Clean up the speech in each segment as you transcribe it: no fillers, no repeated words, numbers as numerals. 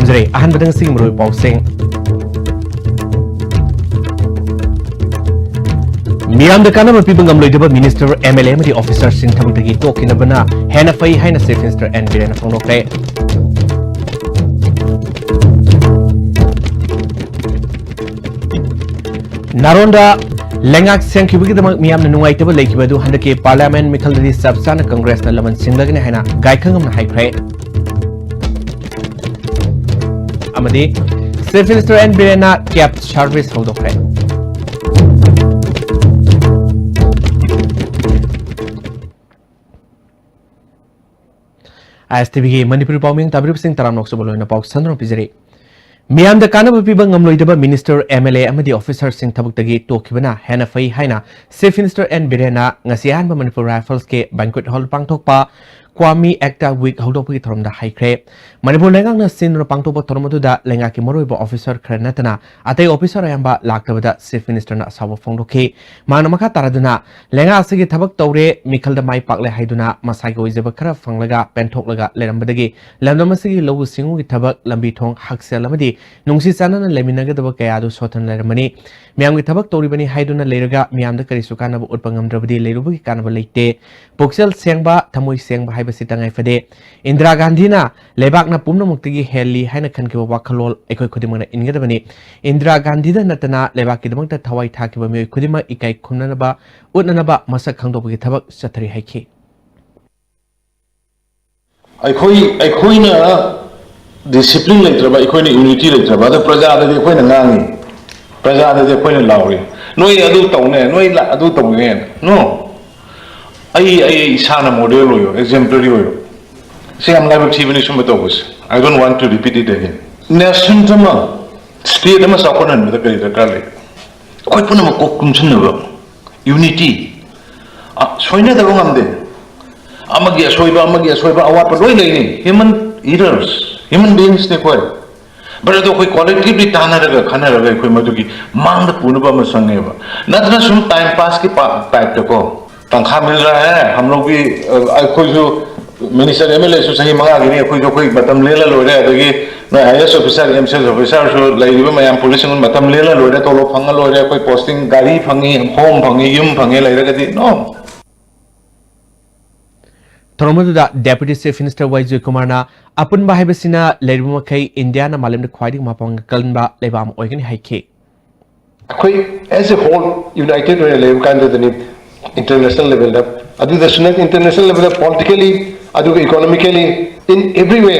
ꯊꯝꯖꯔꯦ ꯑꯍꯥꯟꯕꯗ ꯉꯁꯤꯒꯤ ꯃꯔꯨꯑꯣꯏꯕ ꯄꯥꯎꯁꯤꯡ ꯃꯤꯌꯥꯝꯗ ꯀꯥꯟꯅꯕ ꯄꯤꯕ ꯉꯝꯂꯣꯏꯗꯕ ꯃꯤꯅꯤꯁꯇꯔ MLA ꯑꯃꯗꯤ ꯑꯣꯐꯤꯁꯔꯁꯤꯡ ꯊꯕꯛꯇꯒꯤ ꯇꯣꯛꯈꯤꯅꯕꯅ ꯍꯦꯟꯅ ꯐꯩ ꯍꯥꯏꯅ ꯆꯤꯐ ꯃꯤꯅꯤꯁꯇꯔ N. Birena ꯐꯣꯡꯗꯣꯛꯈ꯭ꯔꯦ ꯅꯥꯔꯣꯟꯗ ꯂꯩꯉꯥꯛ ꯁꯦꯝꯈꯤꯕꯒꯤꯗꯃꯛ ꯃꯤꯌꯥꯝꯅ ꯅꯨꯡꯉꯥꯏꯇꯕ ꯂꯩꯈꯤꯕ ꯑꯗꯨ ꯍꯟꯗꯛꯀꯤ ꯄꯥꯔꯂꯤꯌꯥꯃꯦꯟꯠ ꯃꯤꯈꯜꯗꯗꯤ ꯆꯞ ꯆꯥꯅ ꯀꯪꯒ꯭ꯔꯦꯁꯅ ꯂꯃꯟ ꯁꯤꯡꯂꯒꯅꯤ ꯍꯥꯏꯅ ꯒꯥꯏꯈꯪꯉꯝꯅ ꯍꯥꯏꯈ꯭ꯔꯦ ꯑꯃꯗꯤ chief minister N. Birena cab service ꯍꯧꯗꯣꯛꯈ꯭ꯔꯦ ISTVꯒꯤ ꯃꯅꯤꯄꯨꯔꯤ ꯄꯥꯎꯃꯤꯡ ꯇꯥꯕꯤꯔꯤꯕꯁꯤꯡ ꯇꯔꯥꯝꯅꯣꯛꯆꯕ ꯂꯣꯏꯅ ꯄꯥꯎ ꯁꯟꯗꯨꯅ ꯄꯤꯖꯔꯤ ꯃꯤꯌꯥꯝꯗ ꯀꯥꯟꯅꯕ ꯄꯤꯕ ꯉꯝꯂꯣꯏꯗꯕ ꯃꯤꯅꯤꯁꯇꯔ MLA ꯑꯃꯗꯤ ꯑꯣꯐꯤꯁꯔꯁꯤꯡ ꯊꯕꯛꯇꯒꯤ ꯇꯣꯛꯈꯤꯕꯅ ꯍꯦꯟꯅ ꯐꯩ ꯍꯥꯏꯅ ꯆꯤꯐ ꯃꯤꯅꯤꯁꯇꯔ N. Birena ꯉꯁꯤ ꯑꯍꯥꯟꯕ ꯃꯅꯤꯄꯨꯔ ꯔꯥꯏꯐꯜꯁꯀꯤ ꯕꯦꯡꯀ꯭ꯋꯦꯠ ꯍꯣꯜ ꯄꯥꯡꯊꯣꯛꯄ ꯀ꯭ꯋꯥꯃꯤ ꯑꯦꯛꯇ ꯋꯤꯛ ꯍꯧꯗꯣꯛꯄꯒꯤ ꯊꯧꯔꯝꯗ ꯍꯥꯏꯈ꯭ꯔꯦ ꯃꯅꯤꯄꯨꯔ ꯂꯩꯉꯥꯛꯅ ꯁꯤꯟꯗꯨꯅ ꯄꯥꯡꯊꯣꯛꯄ ꯊꯧꯔꯝ ꯑꯗꯨꯗ ꯂꯩꯉꯥꯛꯀꯤ ꯃꯔꯨꯑꯣꯏꯕ ꯑꯣꯐꯤꯁꯔ ꯈꯔ ꯅꯠꯇꯅ ꯑꯇꯩ ꯑꯣꯐꯤꯁꯔ ꯑꯌꯥꯝꯕ ꯂꯥꯛꯇꯕꯗ ꯆꯤꯐ ꯃꯤꯅꯤꯁꯇꯔꯅ ꯑꯁꯥꯎꯕ ꯐꯣꯡꯗꯣꯛꯈꯤ ꯃꯥꯅ ꯃꯈꯥ ꯇꯥꯔꯗꯨꯅ ꯂꯩꯉꯥꯛ ꯑꯁꯤꯒꯤ ꯊꯕꯛ ꯇꯧꯔꯦ ꯃꯤꯈꯜꯗ ꯃꯥꯏ ꯄꯥꯛꯂꯦ ꯍꯥꯏꯗꯨꯅ ꯃꯁꯥꯒꯤ ꯑꯣꯏꯖꯕ ꯈꯔ ꯐꯪꯂꯒ ꯄꯦꯟꯊꯣꯛꯂꯒ ꯂꯩꯔꯝꯕꯗꯒꯤ ꯂꯝꯗꯝ ꯑꯁꯤꯒꯤ ꯂꯧꯎ ꯁꯤꯡꯎꯒꯤ ꯊꯕꯛ ꯂꯝꯕꯤ ꯊꯣꯡ ꯍꯛꯁꯦꯜ ꯑꯃꯗꯤ ꯅꯨꯡꯁꯤ ꯆꯥꯟꯅꯅ ꯂꯩꯃꯤꯟꯅꯒꯗꯕ ꯀꯌꯥꯗꯨ ꯁꯣꯊꯅ ꯂꯩꯔꯝꯃꯅꯤ ꯃꯤꯌꯥꯝꯒꯤ ꯊꯕꯛ ꯇꯧꯔꯤꯕꯅꯤ ꯍꯥꯏꯗꯨꯅ ꯂꯩꯔꯒ ꯃꯤꯌꯥꯝꯗ ꯀꯔꯤꯁꯨ ꯀꯥꯟꯅꯕ ꯎꯠꯄ ꯉꯝꯗ꯭ꯔꯕꯗꯤ ꯂꯩꯔꯨꯕꯒꯤ ꯀꯥꯟꯅꯕ ꯂꯩꯇꯦ ꯄꯨꯛꯆꯦꯜ ꯁꯦꯡꯕ ꯊꯃꯣꯏ ꯁꯦꯡꯕ ꯍꯥꯏꯕꯁꯤ ꯇꯉꯥꯏꯐꯗꯦ इंदिरा गांधीना लेबाकना पुनमुक्तिगी हेली हाइना खनखिबा वाखलोल एखोय खुदिमना इनगदबनी इंदिरा गांधीदा नतना लेबाकिदमक्ता थवाई थाकिबा मियोय खुदिमा इकाई खुमननबा उतननबा मसक खंगदोबगी थबक चथरी हाइखि अखोइना डिसिप्लिन लेत्रबा अखोइना यूनिटी लेत्रबा द प्रजाददि अखोइना ngangi प्रजाददि अखोइना लावरी नोय अदु तौने नोय अदु तौने नो आई इसाना मॉडल होयो एग्जाम्पलरी होयो से हम लाइव टीवी सुम तौबस I don't want to repeat it again nation तमा स्टेट अमा साकोनन में करी दरकार ले कोइ पुनम कोक कुमसनबा यूनिटी सोइना दबो ngamde amagi asoiba awat loi leini human errors human beings ne koi but do koi collectively tanaraga khanaraga koi madugi mangda punuba ma sangeba natna sum time pass ki type to ko tangkha mil raha hai hum log bhi koi jo minister MLA so sahi manga gini koi jo koi batam lela lore adagi na IS officer MCS officer so laiba mayam police ngun batam lela lore to lo phanga lore koi posting gari phangi home phangi yum phangi lairaga di no थोरमदुदा deputy chief minister Vijay कुमारना अपुनबा हाइबसिना लेरुमखै इंडियाना मालेमद ख्वाइदिग मापंग कलनबा लेबाम ओइगनि हाइखे अखोइ as a whole united way लेव कांददनि इंटरनेशनल लेवल दा अदुदा सुनत इंटरनेशनल लेवल दा पॉलिटिकली अदुगा इकोनॉमिकली इन एवरी वे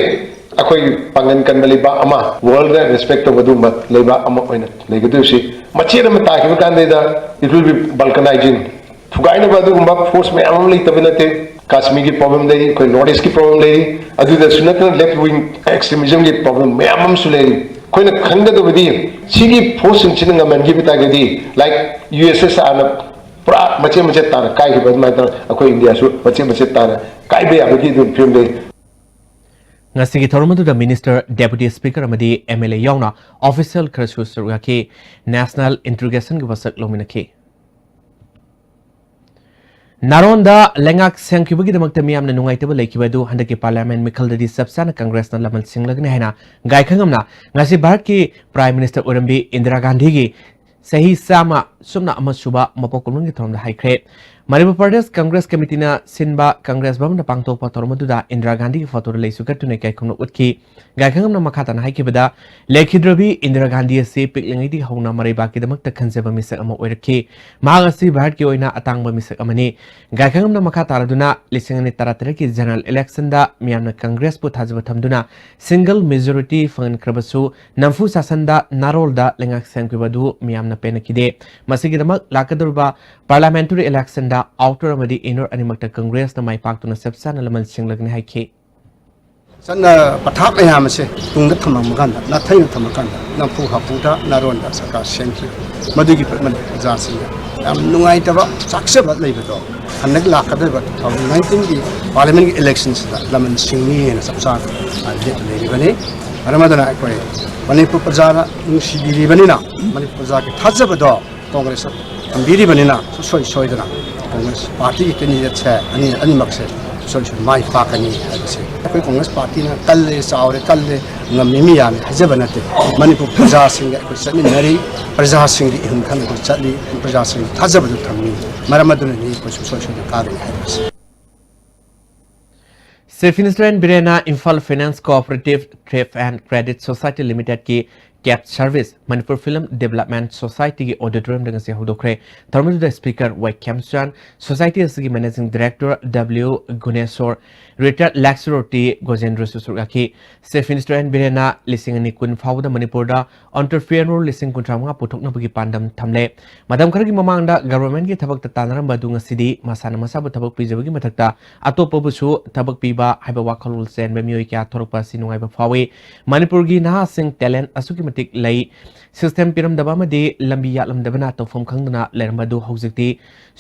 अखोइ पांगन कनबलिबा अमा वर्ल्ड दा रिस्पेक्ट तो बदुम लेबा अमा ओइना लेगदुसि मचेर म ताकिबा कांदेदा इट विल बी बल्कनाइजिंग थुगाइना बदुगुंबा फोर्स में अमम लेतबनते कश्मीर की प्रॉब्लम ले कोई नॉर्थ ईस्ट की प्रॉब्लम ले अदुदा सुनत लेफ्ट विंग एक्सट्रीमिज्म की प्रॉब्लम मैम सुले कोई न खंगदबदी सिगी force सिंचिन ngam gi bitagadi like USSR na pra mache tar kai gi badma tar akoi India su mache tar kai be abagi du film le ngasi gi thormadu da minister deputy speaker amadi MLA yauna official kharasu surgaki national interrogation gi wasak lominaki नारोंदा लेंगाक सेंखिबगिदमक्ता मियामना नुंगाइतबा लेखिबदु हंदकी parliament मिखलददि सबसाना कांग्रेसना लमन सिंगलगने हैना गायखंगमना ngasi भारत की प्राइम मिनिस्टर ओरंबी इंदिरा गांधी की सही सामा सुमना अमसुबा मपोकुलुंगी थोरमदा हाइख्रे मणिपुर प्रदेश कांग्रेस कमिटीना सिनबा कांग्रेस भवनदा पांगथोकपा थोरमदुदा इंदिरा गांधी की फोटो लेसुगतुने गायखंगना उतकी गायखंगमना मखाताना हाइखिबदा लेखिद्रबी इंदिरा गांधी से पिकलिंगैदि हौना मरैबाकिदमक्ता खंजेबा मिसक अमा ओइरखि महागसी भारत की ओइना अतांगबा मिसक अमनि गायखंगमना मखातारदुना लिसिंगनि तरातरे की जनरल इलेक्शन दा मियामना कांग्रेस पु थाजबा थमदुना सिंगल मेजॉरिटी फंगनख्रबसु नंफु सासनदा नारोलदा लेंगाक सेंखिबदु मियामना पेनकिदे मसिगिदमक लाकदुरबा पार्लियामेंटरी इलेक्शन दा आउटर अमदी इनर अनिमक्ता कांग्रेस ना माइपाक्तुना सबसाना लमन सिंगलगने हाइखे सन्ना पथाक यामसे तुंग थममगान नाथै थमकान नफु हपुदा नारोंदा सरकार सेंखि मदुगी मन जासिन याम नुंगाइतबा सक्सेबा लेबदो अनक लाकदबा 2019 की पार्लियामेंट की इलेक्शंस दा लमन सिंगनी ने सबसा लेट लेबने अरमदना कोइ मणिपुर प्रजाना नुसिबिरिबनिना मणिपुर प्रजा के थाजबदो कांग्रेस अंबिरिबनिना सोय सोयदना कांग्रेस पार्टी के कैंडिडेट से अनिमक से solution mai pakani habse akoi congress party na kalle saure kalle ngammi mi yam hajabanate manipur praja sing ko chani nari praja sing ri hun khan ko chali praja sing thajabadu thammi maramadun ni ko solution ka ri habse Chief Minister and Birena Imphal Finance Cooperative Thrift and Credit Society Limited की cab service Manipur film development society की auditorium दंग से होदोखरे थर्मल speaker Y Khemchand society की managing director W Guneshwar retired lecturer T Gojendra सुसुरगा की chief minister N बिरेना लिसिंग कुन फाउद मणिपुर एंटरप्रेन्योर लिसिंग कुंथ्रामंगा पुथोकनबगी पांडम थमले मदम खरगी ममांगदा गवर्नमेंट की थबक तानरम बदु ngasidi masana masabu thabak pijabagi mathakta atopobusu thabak piba haiba wakhalul sen bemioi kya thorokpa sinungai ba fawi manipur gi naha sing talent asuki matik lai system piram daba madi lambi yalam dabana tofam khangdana lermadu hojikti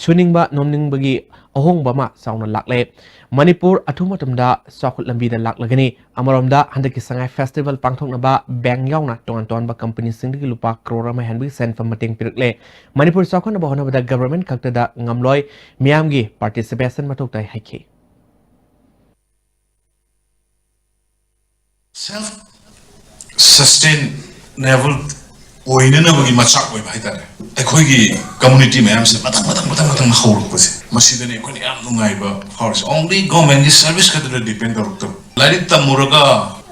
suningba nomningbagi ahongba ma sauna lakle manipur athumatamda sakhut lambi da laklagani amaromda handaki sangai festival pangthoknaba bang yauna ton ba company singdi lupa crore ma hanbi sen fam mating pirkle manipur sakhona ba honabada government khakta da ngamloi miyamgi participation matoktai haiki self sustainable oinana bagi machak oi bhai tare ekhoi gi community mayam se matang hawruk pase masidane ekhoi ni am nungai ba horse only government gi service ka depend karuk lari tamuraga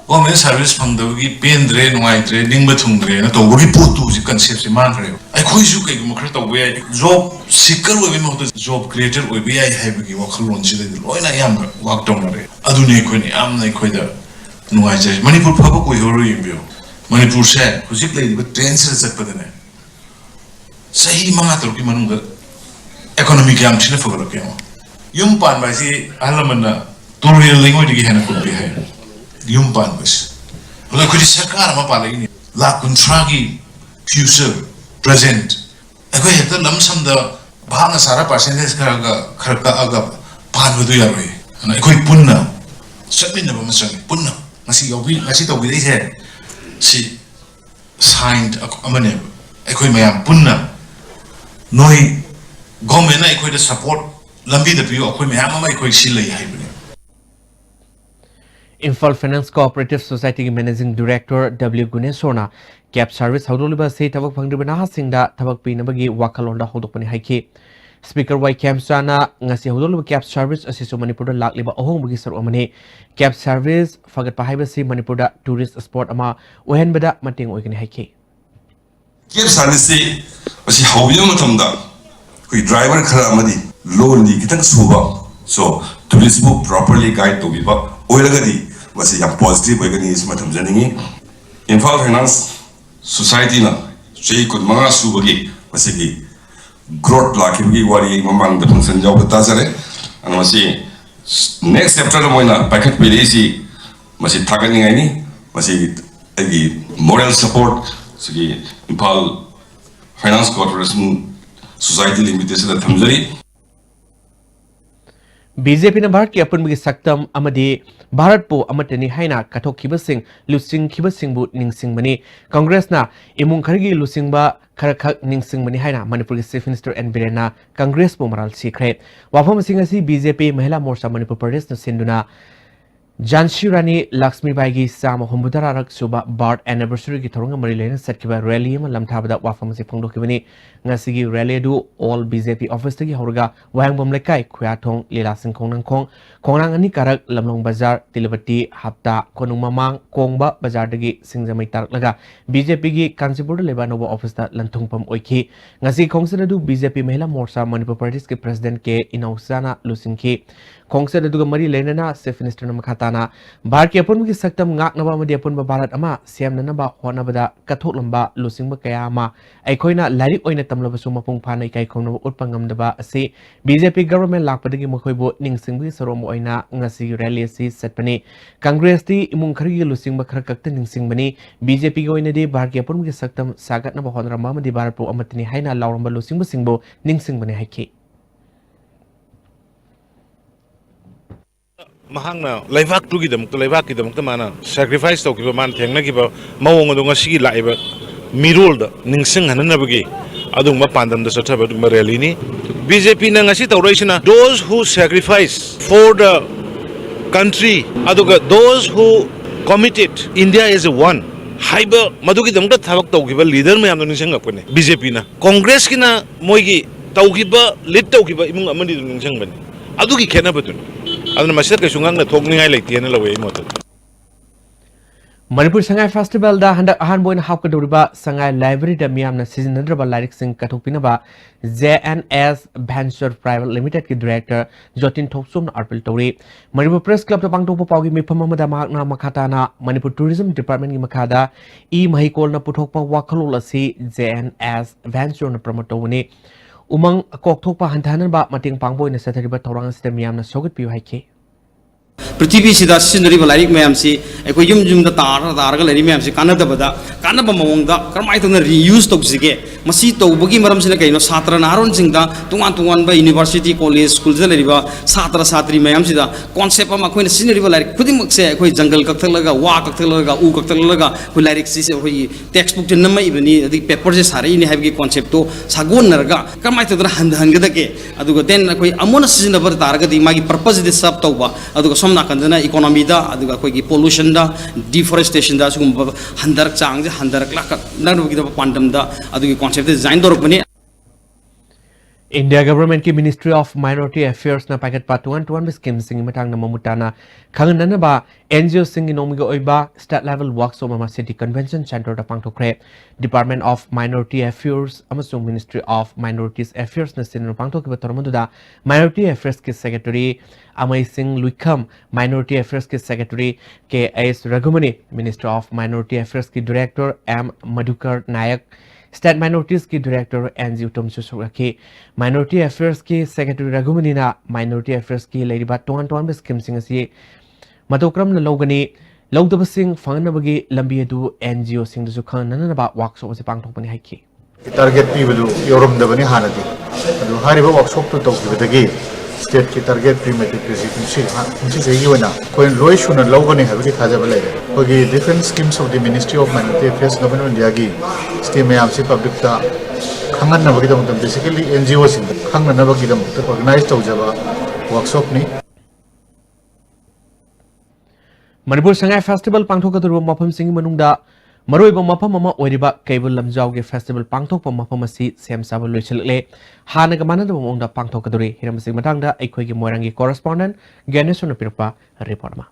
government service phangdagi pendre nungai tre ningba thungre na to bagi potu ji concept se man re ekhoi ju kai mo khra to we job seeker oi mo job creator oi bi ai hai bagi wakhalon si de loina yam work down re adune ekhoi ni am na ekhoi da nungai jai manipur phaba koi horo yimbyo Manipur se hujik lei ba train se chatpadane sahi manga torki manung economy kyam thina fogalo kyam yum pan ba si alamana tutorial lengoi digi hena ko bi hai yum pan bas ola kuri sarkar ma palai ni la kuntragi future present ekoi heta lamsam da bhanga sara percentage kharka aga pan hodu yaroi ana ekoi punna sabina ba masang punna ngasi yobi ngasi to gi dei si signed amane ekhoi mayam punna noi government na ekhoi da support lambi da piyo ekhoi mayam ma ekhoi si lai haibne Imphal Finance Cooperative Society की Managing Director W Gunesona cab service हौदोलिबा से थबक फंगद्रिबना हासिंगदा थबक पिनबगी वाखलोंदा हौदोकपनि हाइखि स्पीकर वाई कैम्सचाना ngasi हौदोलिबा कैब सर्विस असिसु मणिपुर लाक्लिबा अहोंबगी सर अमने कैब सर्विस फगत पाहाइबसी मणिपुर टूरिस्ट स्पॉट अमा ओहेनबदा मटिंग ओइगनि हाइखि कैब सर्विस से असी हौबियो मतमदा कोई ड्राइवर खरा अमदी लोन दी कितंग सुबा सो टूरिस्ट बु प्रॉपर्ली गाइड तो बिबा ओइलगदी वसे या पॉजिटिव ओइगनि इस मतम जनिंगी इम्फाल फाइनेंस सोसाइटी ना जे कुन मंगा सुबगी वसे की growth लाखिबगी वारी ममांग द फंक्शन जाव बता जरे अनवसी नेक्स्ट चैप्टर मोइना पैकेट पेलेसी मसी थागनि गाइनी मसी एगी मोरल सपोर्ट सगी Imphal finance corporation society limited से थमजरी बीजेपी ने भारत की अपुनबगी सक्तम अमदी भारत पो अमतनी हाइना कथोखिबसिंग लुसिंगखिबसिंगबु निंगसिंगबनी कांग्रेस ना इमुंग खरगी लुसिंगबा खरखक निंगसिंगबनी हाइना मणिपुर की चीफ मिनिस्टर एन बिरेना कांग्रेस पो मराल सिखरे वाफम सिंग असि बीजेपी महिला मोर्चा मणिपुर प्रदेश न सिंधुना झांसी रानी लक्ष्मीबाई की साम हुंबुदरारक सुबा बर्थ एनिवर्सरी की थोरंग मरी लेना सटकिबा रैली अमा लमथाबदा वाफम से फोंदोखिबनी ngasi rally du all BJP office tagi horga wahangbom lekai khuyatong lela singkhong nangkhong khongrang ani karak lamlong bazar tilibati hapta konung mamang kongba bazar dagi singjamai tarak laga BJP gi Kanchipur leba nobo office ta lanthungpam oikhi ngasi khongsada du BJP mahila morcha Manipur Pradesh ke president ke inausana lusingki khongsada du mari lenana chief minister na makhatana bhar ke apun gi saktam ngak naba madi apun ba bharat ama semna na ba honabada kathok lamba lusingba kaya ama aikhoina larik oina tamlabasu mapung phana ikai khomna utpangam daba ase BJP government lakpadagi mokhoibo ningsingbi sorom oina ngasi rally si setpani Congress ti imung khari lusingba khar kakta ningsingbani BJP gi oina de bharke apun gi saktam sagat na bahon rama madi bharat po amatni haina lawramba lusingba singbo ningsingbani haiki mahangna laibak tu gidam mana sacrifice to kiba man thengna kiba mawong do ngasi laiba mirol da ningsing hananabagi adung pandam da sathaba du rally ni BJP na ngasi tawraisina those who sacrifice for the country aduga those who committed India is one haiba madugi damta thabak tawgiba leader mayam ningsang apne BJP na Congress kina moigi tawgiba lead tawgiba imung amani ningsang bani adugi khena batun aduna masjid ka sungang na thokningai leitiana lawe imot Manipur Sangai Festival da handa ahan boin hapka doriba Sangai Library da miyamna sizinadra lyric sing kathokpina ba JNS Venture Private Limited ki director Jotin Thoksum arpil tori Manipur Press Club da pangtokpa paugi mifam amada mahakna makhata na Manipur Tourism Department ki makhada e mahikol na puthokpa wakhalol asi JNS Venture na promote tawni umang kokthokpa hantanan ba mating pangboy na sathariba thorang asida miyamna sogat piu haike पृथ्वी सिदा सिनरीब like ma'am से अखोई yum yum दा तारगा लरी ma'am से कानदबदा कानब मवंगदा करमाय तंग reuse तौसिगे मसी तौबगी मरम सिना कइनो छात्र नारोन सिंगदा तुंगान तुंगान बा यूनिवर्सिटी कॉलेज स्कूल ज लरीबा छात्र छात्री मैम सिदा कॉन्सेप्ट अमा अखोई सिनरीब लाइक खुदिमक से अखोई जंगल कक्थलगा वा कक्थलगा उ कक्थलगा खु लाइक से अखोई टेक्स्ट बुक जन्म इबनी अदि पेपर से सारे इनि हाइबगी कॉन्सेप्ट तो सागोन नरगा करमाय तंग हंगदके अदुगा देन अखोई अमोन सिजनबर तारगदी मागी पर्पस दि सब तौबा अदुगा सोमना कंदना इकोनॉमी दा अदुगा अखोई पोल्यूशन दा डिफोरेस्टेशन दा सुगुम हंदरक चांग जे हंदरक लाक नरबगी दा पांडम दा अदुगी कॉन्सेप्ट डिजाइन दौरपने India government ki Ministry of Minority Affairs na packet patuan tuan scheme sing matang na mamutana khangan ba NGO sing inomi go oiba state level workshop ama city convention center da pangthokre Department of Minority Affairs amasung Ministry of Minorities Affairs na sin pangthok ba tormandu da Minority Affairs ki secretary amai sing luikham Minority Affairs ki secretary KS Ragumani Ministry of Minority Affairs ki director M Madhukar Nayak State Minorities की director NG उतम सुसुरकी Minority Affairs की secretary रघुमनी ना Minority Affairs की लेरिबा tone tone बे scheme सिंग असि मतोक्रम न लोगनी लौदब सिंग फंगनबगी लंबी अदु NGO सिंग दसु खनननबा वर्कशॉप से पांगथोकपनि हाइकी टारगेट पीबदु योरमदबनि हानदि अदु हारिबा वर्कशॉप तो तौकिबदगी स्टेट की target pre matric residency Hansi से योना कोइन लोय सुना लौगनि हाबि थाजब लेरे होगी different schemes of the ministry of minority affairs government India की स्कीम में आपसे पब्लिक ता खंगनबगी दम बेसिकली एनजीओ सिंग खंगनबगी दम ऑर्गेनाइज तौजबा वर्कशॉप नि Manipur Sangai Festival pangthokaduru mafam sing manungda maroiba mafam ama oiriba Kaibul Lamjau ge festival pangthokpa mafam asi sem saba loichilekle hanaga manada mongda pangthokaduri hiram sing matangda aikoi ge moirangi correspondent Ganesh Pirpa report ma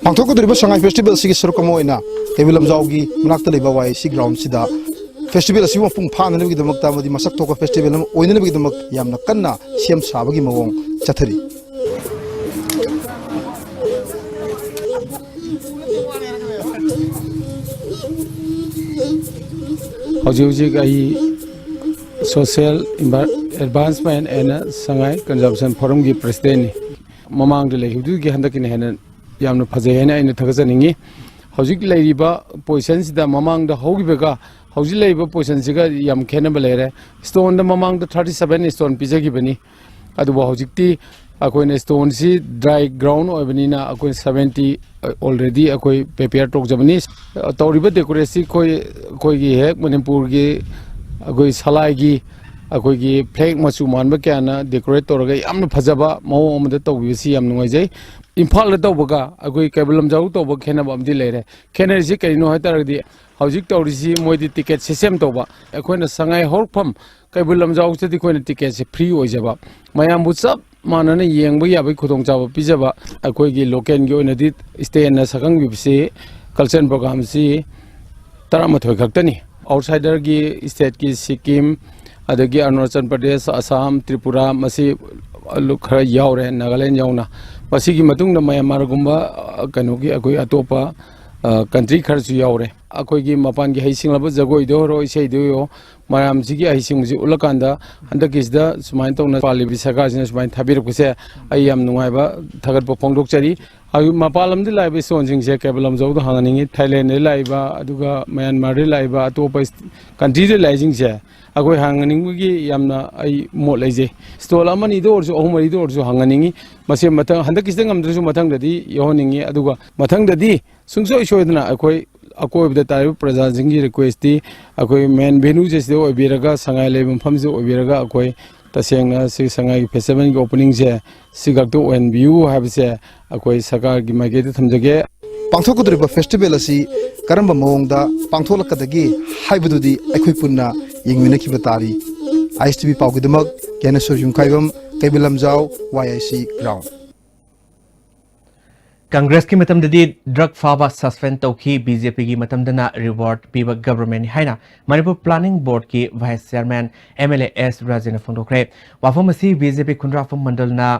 pangthokaduru Sangai Festival sigi surkamoina Kaibul Lamjau gi manakta leba wai si ground sida Festival asi wa pung phan nabigi damakta madi masak thoka festival am oina nabigi damak yamna kanna siam sabagi mawong chathari Hoji ai social advancement and Sangai consumption forum gi president mamang de lehidu gi handakin hena yamna phaje hena ina thagajaningi hojik leiriba position sida mamang da hogibega hojik leiba position siga yam khenaba lere stone da mamang da 37 stone pijagi bani adu hojikti akoin stone si dry ground oibani na akoin 70 already akoi prepare tok jabani tawriba decoration koi gi hek Manipur gi akoi salai gi akoi gi flag machu manba kyana decorate toraga yamna phajaba mawo amada tawbi si yam nungai jai Imphal la tawbaga akoi Kaibul Lamjau tawba khenaba amdi lere khener ji kaino hataradi hojik tawrisi moidi ticket system tawba akoina Sangai horpham Kaibul Lamjau chadi koina ticket se free oijaba mayam buchap manana yengba yabai khudong jaba pijaba akoi gi local gi oina di stay na sakang bibse culture program si taramathoi khaktani outsider gi state ki Sikkim adagi Arunachal Pradesh Assam Tripura masi khara yaure Nagaland yauna masigi matungna Myanmar gumba kanogi akoi atopa country kharchu yaure akoi gi mapan gi haising laba jagoi do ro isei do yo mayam sigi haising ji ulakanda handakisda sumain tongna pali bisaka jina sumain thabir kuse ayam nungai ba thagat po phongdok chari ayu mapalam di laibe sonjing je Kaibul Lamjau do hanganingi Thailand le laiba aduga Myanmar le laiba atopa country le laijing je akoi hanganingi yamna ai mo leije stol amani do orju ohmari do orju hanganingi mase matang handakisda ngamdru matang dadi yohoningi aduga matang dadi sungsoi soidna akoi अकोबद तारीब प्रजा जिंगी request अकोई main venue जैसे ओबिरगा संगाई लेब मफम से ओबिरगा अकोई तसेंगना सि Sangai festival की opening से सिगतो ओएनबीयू हाबसे अकोई सरकार की माइकेट थमजगे पांथोकद्रिबा festival असी करम मौंगदा पांथोलकदगी हाइबदुदी अखोई पुन्ना यिंगमिनखिबा तारी आईएसटीवी पाउगिदमक ज्ञानेश्वर युंखाइबम कैबिलमजाव वाईआईसी ग्राउंड कांग्रेस की मतमददी ड्रग फाबा सस्पेंड तौखी बीजेपी की मतमदना रिवॉर्ड पीबा गवर्नमेंट हाइना मणिपुर प्लानिंग बोर्ड की vice chairman MLA S Rajen फोंदोखरे वाफम असी बीजेपी खुंद्राफम मंडलना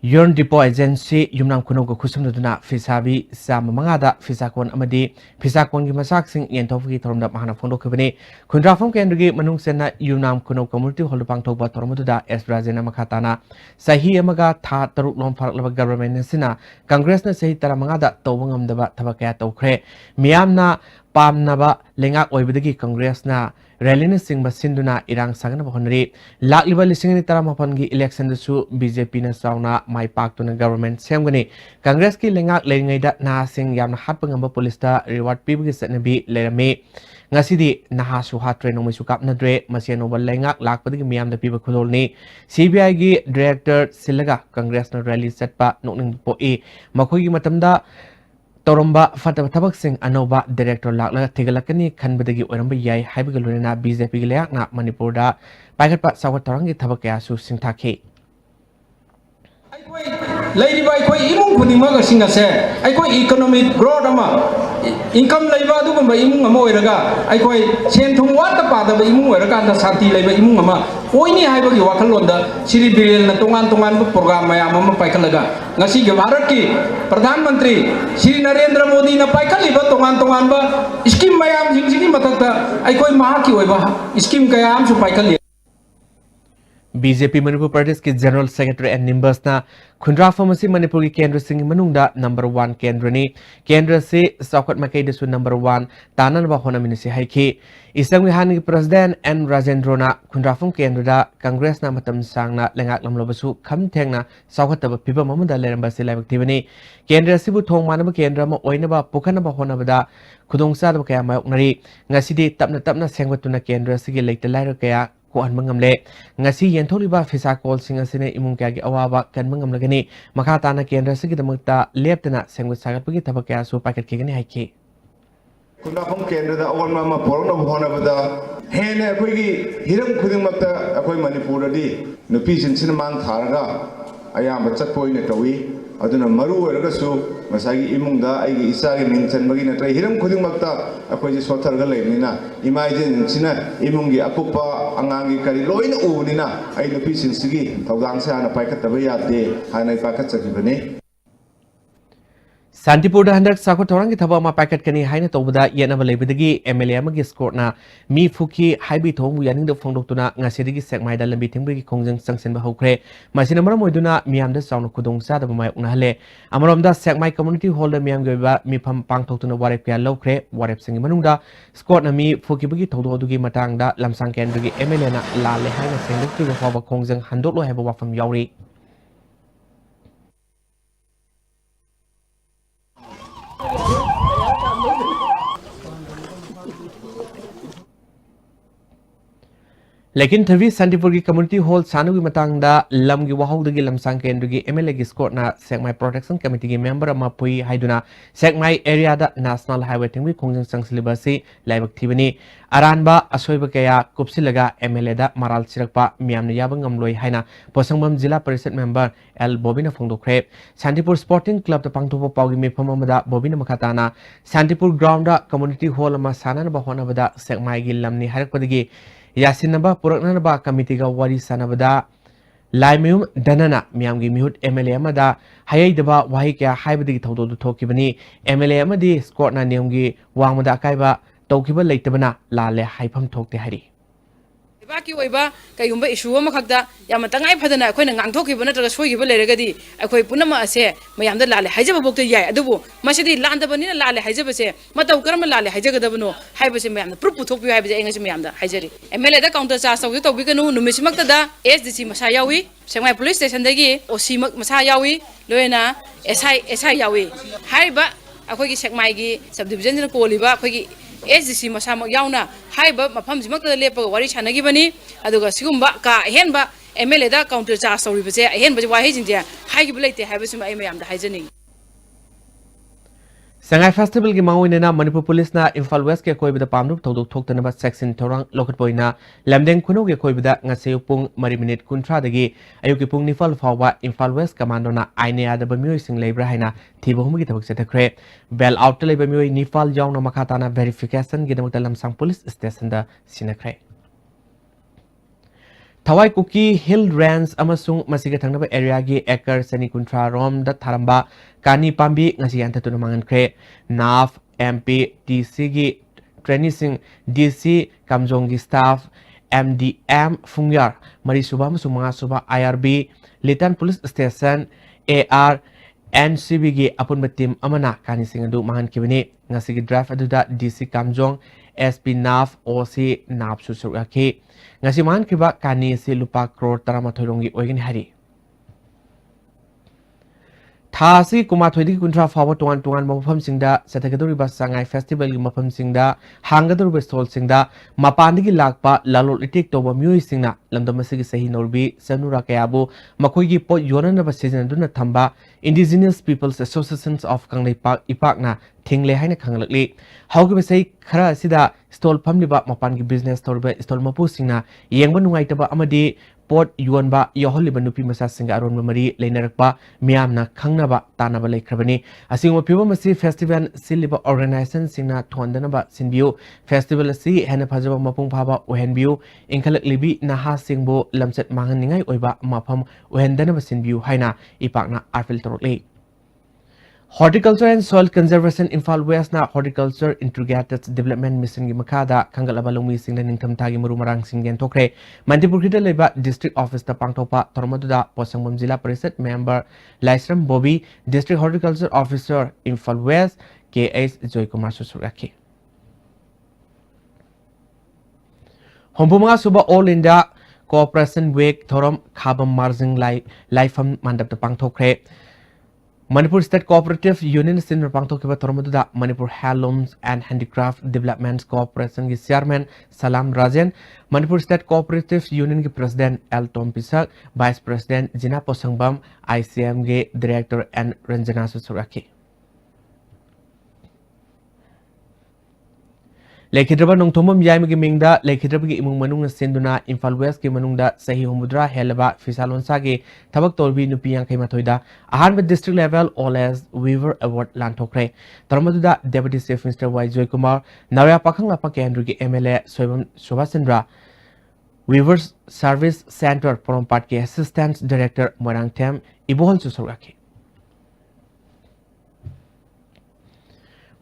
Yon Depot Agency Yumnam Kunogo Kusumduna Fisabi Sam Mangada Fisakon Amadi Fisakon Gimasaxing Yentofi Tormda Mahana Fondo Kubani Kundrafum Kendri Manung Sena Yumnam Kuno Community Holopang Toba Tormuda S. Razena Makatana Sahi Amaga Ta Taruk Lom Park Lava Government Sina Congress na Sahi Taramangada Towangam Daba Tabaka Tokre Miamna Pam Naba Lengak Oibidigi Congress na Rally Sing Basinduna Irang Sagana Honri Lakliba listening Taramapangi election su BJP na sauna my park to the government Semgani Congress ki lengak lengida na sing yam hapangamba polista reward people set nabi lerame ngasidi nahasu hatre no misukap na dre masiano lengak lakpadi miam the people kulolni CBI gi director silaga Congress na rally set pa nokning po e makoy matamda Toromba Fataba Tabak Singh Anoba Director Lakla Tigalakani Kanbadagi Oramba Yai Hybagaluna BJP Leakna Manipurda Pagapa Sawatarangi Tabaka Su Sintake. Lady by Koi Imung Pudimaga Singase, I call economic growth income labor do by Imung Moiraga, I call Sentum water part of Imu Raga Santi labor Imungama, Oini Hyba Wakalonda, Siri Bill Natungan Tungan program Mayama Paikalaga, Nasi Gavaraki, Pradhan Mantri, Sri Narendra Modi na Paikaliba Tungan Tunganba, Skim Mayam Jimmy Matata, I call Mahaki Weba, Skim Kayam to Paikali. BJP Manipur Party's ki General Secretary and Nimbus na Kundra Pharmacy Manipur ki Kendra Singh Manungda number 1 Kendra ni Kendra se Sakot Makai desu number 1 Tanan Bahona Minisi Haiki Isang Wihani President N Rajendrona Kundra Phum Kendra da Congress na Matam Sang na Lengak Lamlobasu Kam Teng na Sakot Taba Piba Mamunda Leramba Sila Activity Kendra Sibu Thong Manaba Kendra Ma Oinaba Pukana Bahona Bada Kudong Sa Kaya Mayok Nari Ngasidi Tapna Sengwatuna Kendra Sigi Lake the Lighter Kaya Kuan Mangamle, Nasi Yentoliba Fisa call singer Sine Imunkagi Awawa can Mangamlagani, Makatana Kendra Sigitamukta, Leptana, Sangu Sagapagi Tabaka, so packet kigani hike. Kundafum Kendra, the old mama, Porno Honavada, Hena Quigi, Hiram Kudimata, Akoi Manipuradi, no peace in Cinnamon Taraga, I am a Chapo in a Tawi. Aduna maru ergasu masagi imungda aigi isagi mingchan bagi na trai hiram khuding makta akoi je sothar ga leimina imagine sina imungi akupa angangi kari loina unina ai nupi sinsigi thawdang sa na paikat tabe yate hanai pakat chakibane Santipur da handak sakot torangi thaba ma packet kani haina tobda yena balebidagi MLA amagi score na mi fuki haibi thong yaning da phongdok tuna ngasidigi sekmai da lambi thingbi khongjang sangsen ba hokre masina maram moiduna miam da sauna kudong sa da mai ukna hale amarom da sekmai community hall da miam geba mi pham pangthok tuna warep kya lokre warep singi manungda score na mi fuki bagi thodo dugi matang da lamsang ken dugi MLA na la le haina sengdok tu ba khongjang handok lo heba wafam yauri लेकिन थवी संतिपुर की community hall सानु की मतंगदा lump की वहाउ दगी लमसांग केंद्र की MLA की score ना Sekmai protection committee की मेंबर अमा पुई हाइदुना सेकमाई एरिया दा नेशनल हाईवे थिंग खोंजंग संगसलिबा से लाइबक थिबनी अरानबा असोइबा कया कुपसिलगा एमएलए दा मराल सिरकपा मियामने याबंग ngamloi haina posangmam जिला परिषद मेंबर एल बोबिना फोंदोख्रे संतिपुर स्पोर्टिंग क्लब दा पांगथोप पाउगी मेफम अमदा बोबिना मखाताना संतिपुर ग्राउंड दा कम्युनिटी हॉल अमा सानन बहोना बदा सेकमाई की लमनी हारकपदगी यासिनबा पुरकनबा कमिटी का वारी सनबदा लाइम्यूम दनना मियामगी मिहुट एमएलए अमदा हायैदबा वाही क्या हाइबदगी थौदो थोकिबनी एमएलए अमदी स्कोरना नियमगी वांगमदा अकाइबा तौकिबा लेतबना लाले हाइफम थोकते हरी बाकी ओइबा कयुंबा इशू अमा खक्ता याम तंगाई फदना अखोइना ngang नत्रगा सोइगिबा लेरगदी अखोइ पुनमा असे मयामदा लाले हाइजबा बोक्ते याय अदुबो मसिदी लांदबनिना लाले हाइजबसे मतौ करम लाले हाइजगदबनो हाइबसे मयामदा प्रूफ पुथोकपि हाइबसे एंगसे मयामदा हाइजरी एमएलए दा काउंटर चार्ज तौगे तौबिगनु नुमिसिमक्तदा एसडीसी मसा यावी सेंगाई पुलिस स्टेशन दगी ओसी मसा यावी लोयना एसआई यावी हाइबा ꯑꯩꯈꯣꯏꯒꯤ ꯁꯦꯛꯃꯥꯏꯒꯤ ꯁꯕ ꯗꯤꯕꯤꯖꯟꯁꯤꯅ ꯀꯣꯜꯂꯤꯕ ꯑꯩꯈꯣꯏꯒꯤ SDC ꯃꯁꯥꯃꯛ ꯌꯥꯎꯅ ꯍꯥꯏꯕ ꯃꯐꯝꯁꯤꯃꯛꯇꯗ ꯂꯦꯞꯄꯒ ꯋꯥꯔꯤ ꯁꯥꯟꯅꯈꯤꯕꯅꯤ ꯑꯗꯨꯒ ꯁꯤꯒꯨꯝꯕ ꯀꯥ ꯑꯍꯦꯟꯕ MLAꯗ ꯀꯥꯎꯟꯇꯔ ꯆꯥꯔꯖ ꯇꯧꯔꯤꯕꯁꯦ ꯑꯍꯦꯟꯕ ꯋꯥꯍꯩꯁꯤꯡꯁꯦ ꯍꯥꯏꯈꯤꯕ ꯂꯩꯇꯦ ꯍꯥꯏꯕꯁꯤꯃ ꯑꯩ ꯃꯌꯥꯝꯗ ꯍꯥꯏꯖꯅꯤꯡꯉꯤ Sangai Festival ki mangoinena Manipur Police na Imphal West ke koibada pamru thodok thoktanaba section thorang lokatpoina lamdeng khuno ke koibada ngaseu pung 3 minute kuntra dagi ayuki pung nifal fawa Imphal West commando na aine adaba myoi sing lebra haina thiba humgi tabak setakre bell out leba myoi nifal yauna makata na verification gi damukta lamsang police station da sinakre Thawai Kuki Hill Range amasung masiga thangnaba area gi acre sani kuntra rom da tharamba kani pambi ngasi antatuna mangan kre NAF MP DC gi training DC kamjong gi staff MDM fungyar mari suba amasung manga suba IRB Litan Police Station AR NCB gi apunba team amana kani singadu mangan kibani ngasi gi draft aduda DC kamjong SP NAF OC NAF susuraki ngasi man kiba kani si lupa crore tarama thoirongi oigin hari thasi kuma thoidi kuntra fawa tuan mafam singda satagadori ba sangai festival gi mafam singda hangador ba stall singda mapandigi lakpa lalol itik toba myoi singna lamdamasigi sahi norbi sanura kayabu makoi gi pot yonana ba season duna thamba Indigenous Peoples Associations of Kanglei Park ipakna thingle haina khanglakli haugi ba sei khara sida stall phamliba mapan gi business torba stall mapu singna yengba nungai taba amadi pot yuanba yoholiba nupi masa singa aron mari leinarakpa miyamna khangnaba tanaba leikrabani asingwa piba masi festival siliba organization singna thondanaba sinbiu festival asi hena phajaba mapung phaba ohenbiu ingkhalak libi naha singbo lamchat manganingai oiba mafam ohendanaba sinbiu haina ipakna arfil torokli Horticulture and Soil Conservation Imphal West na Horticulture Integrated Development Mission gi makada kangalaba lungmi singda ningtham thagi muru marang singgen tokre Manipur khida leba district office ta pangthopa tormaduda Posangbam Jilla Parishad member Laisram Bobby district horticulture officer Imphal West KH Joykumar Susuraki Hombumanga suba All India Cooperation Week thorom khabam marjing laifam mandap ta pangthokre Manipur State Cooperative Union Senior Pangthokiba Tormaduda Manipur Handlooms and Handicraft Development Corporation ki Chairman Salam Rajan Manipur State Cooperative Union ki President L Tom Pisak Vice President Jina Posangbam ICM ki Director N Ranjana Susuraki Lekhidraba nongthomam yaimagi mingda lekhidrabagi imung manung senduna Imphal West ki manungda sahi humudra helaba fisalonsa gi thabak torbi nupi yankai mathoida ahan district level all as weaver award lanthokre tarmaduda deputy chief minister Y Joykumar Narya Pakhang Lapa Kendra ki MLA Soibam Shobasendra Weavers Service Center Porompat ki assistant director Morang Them Ibohol Susuraki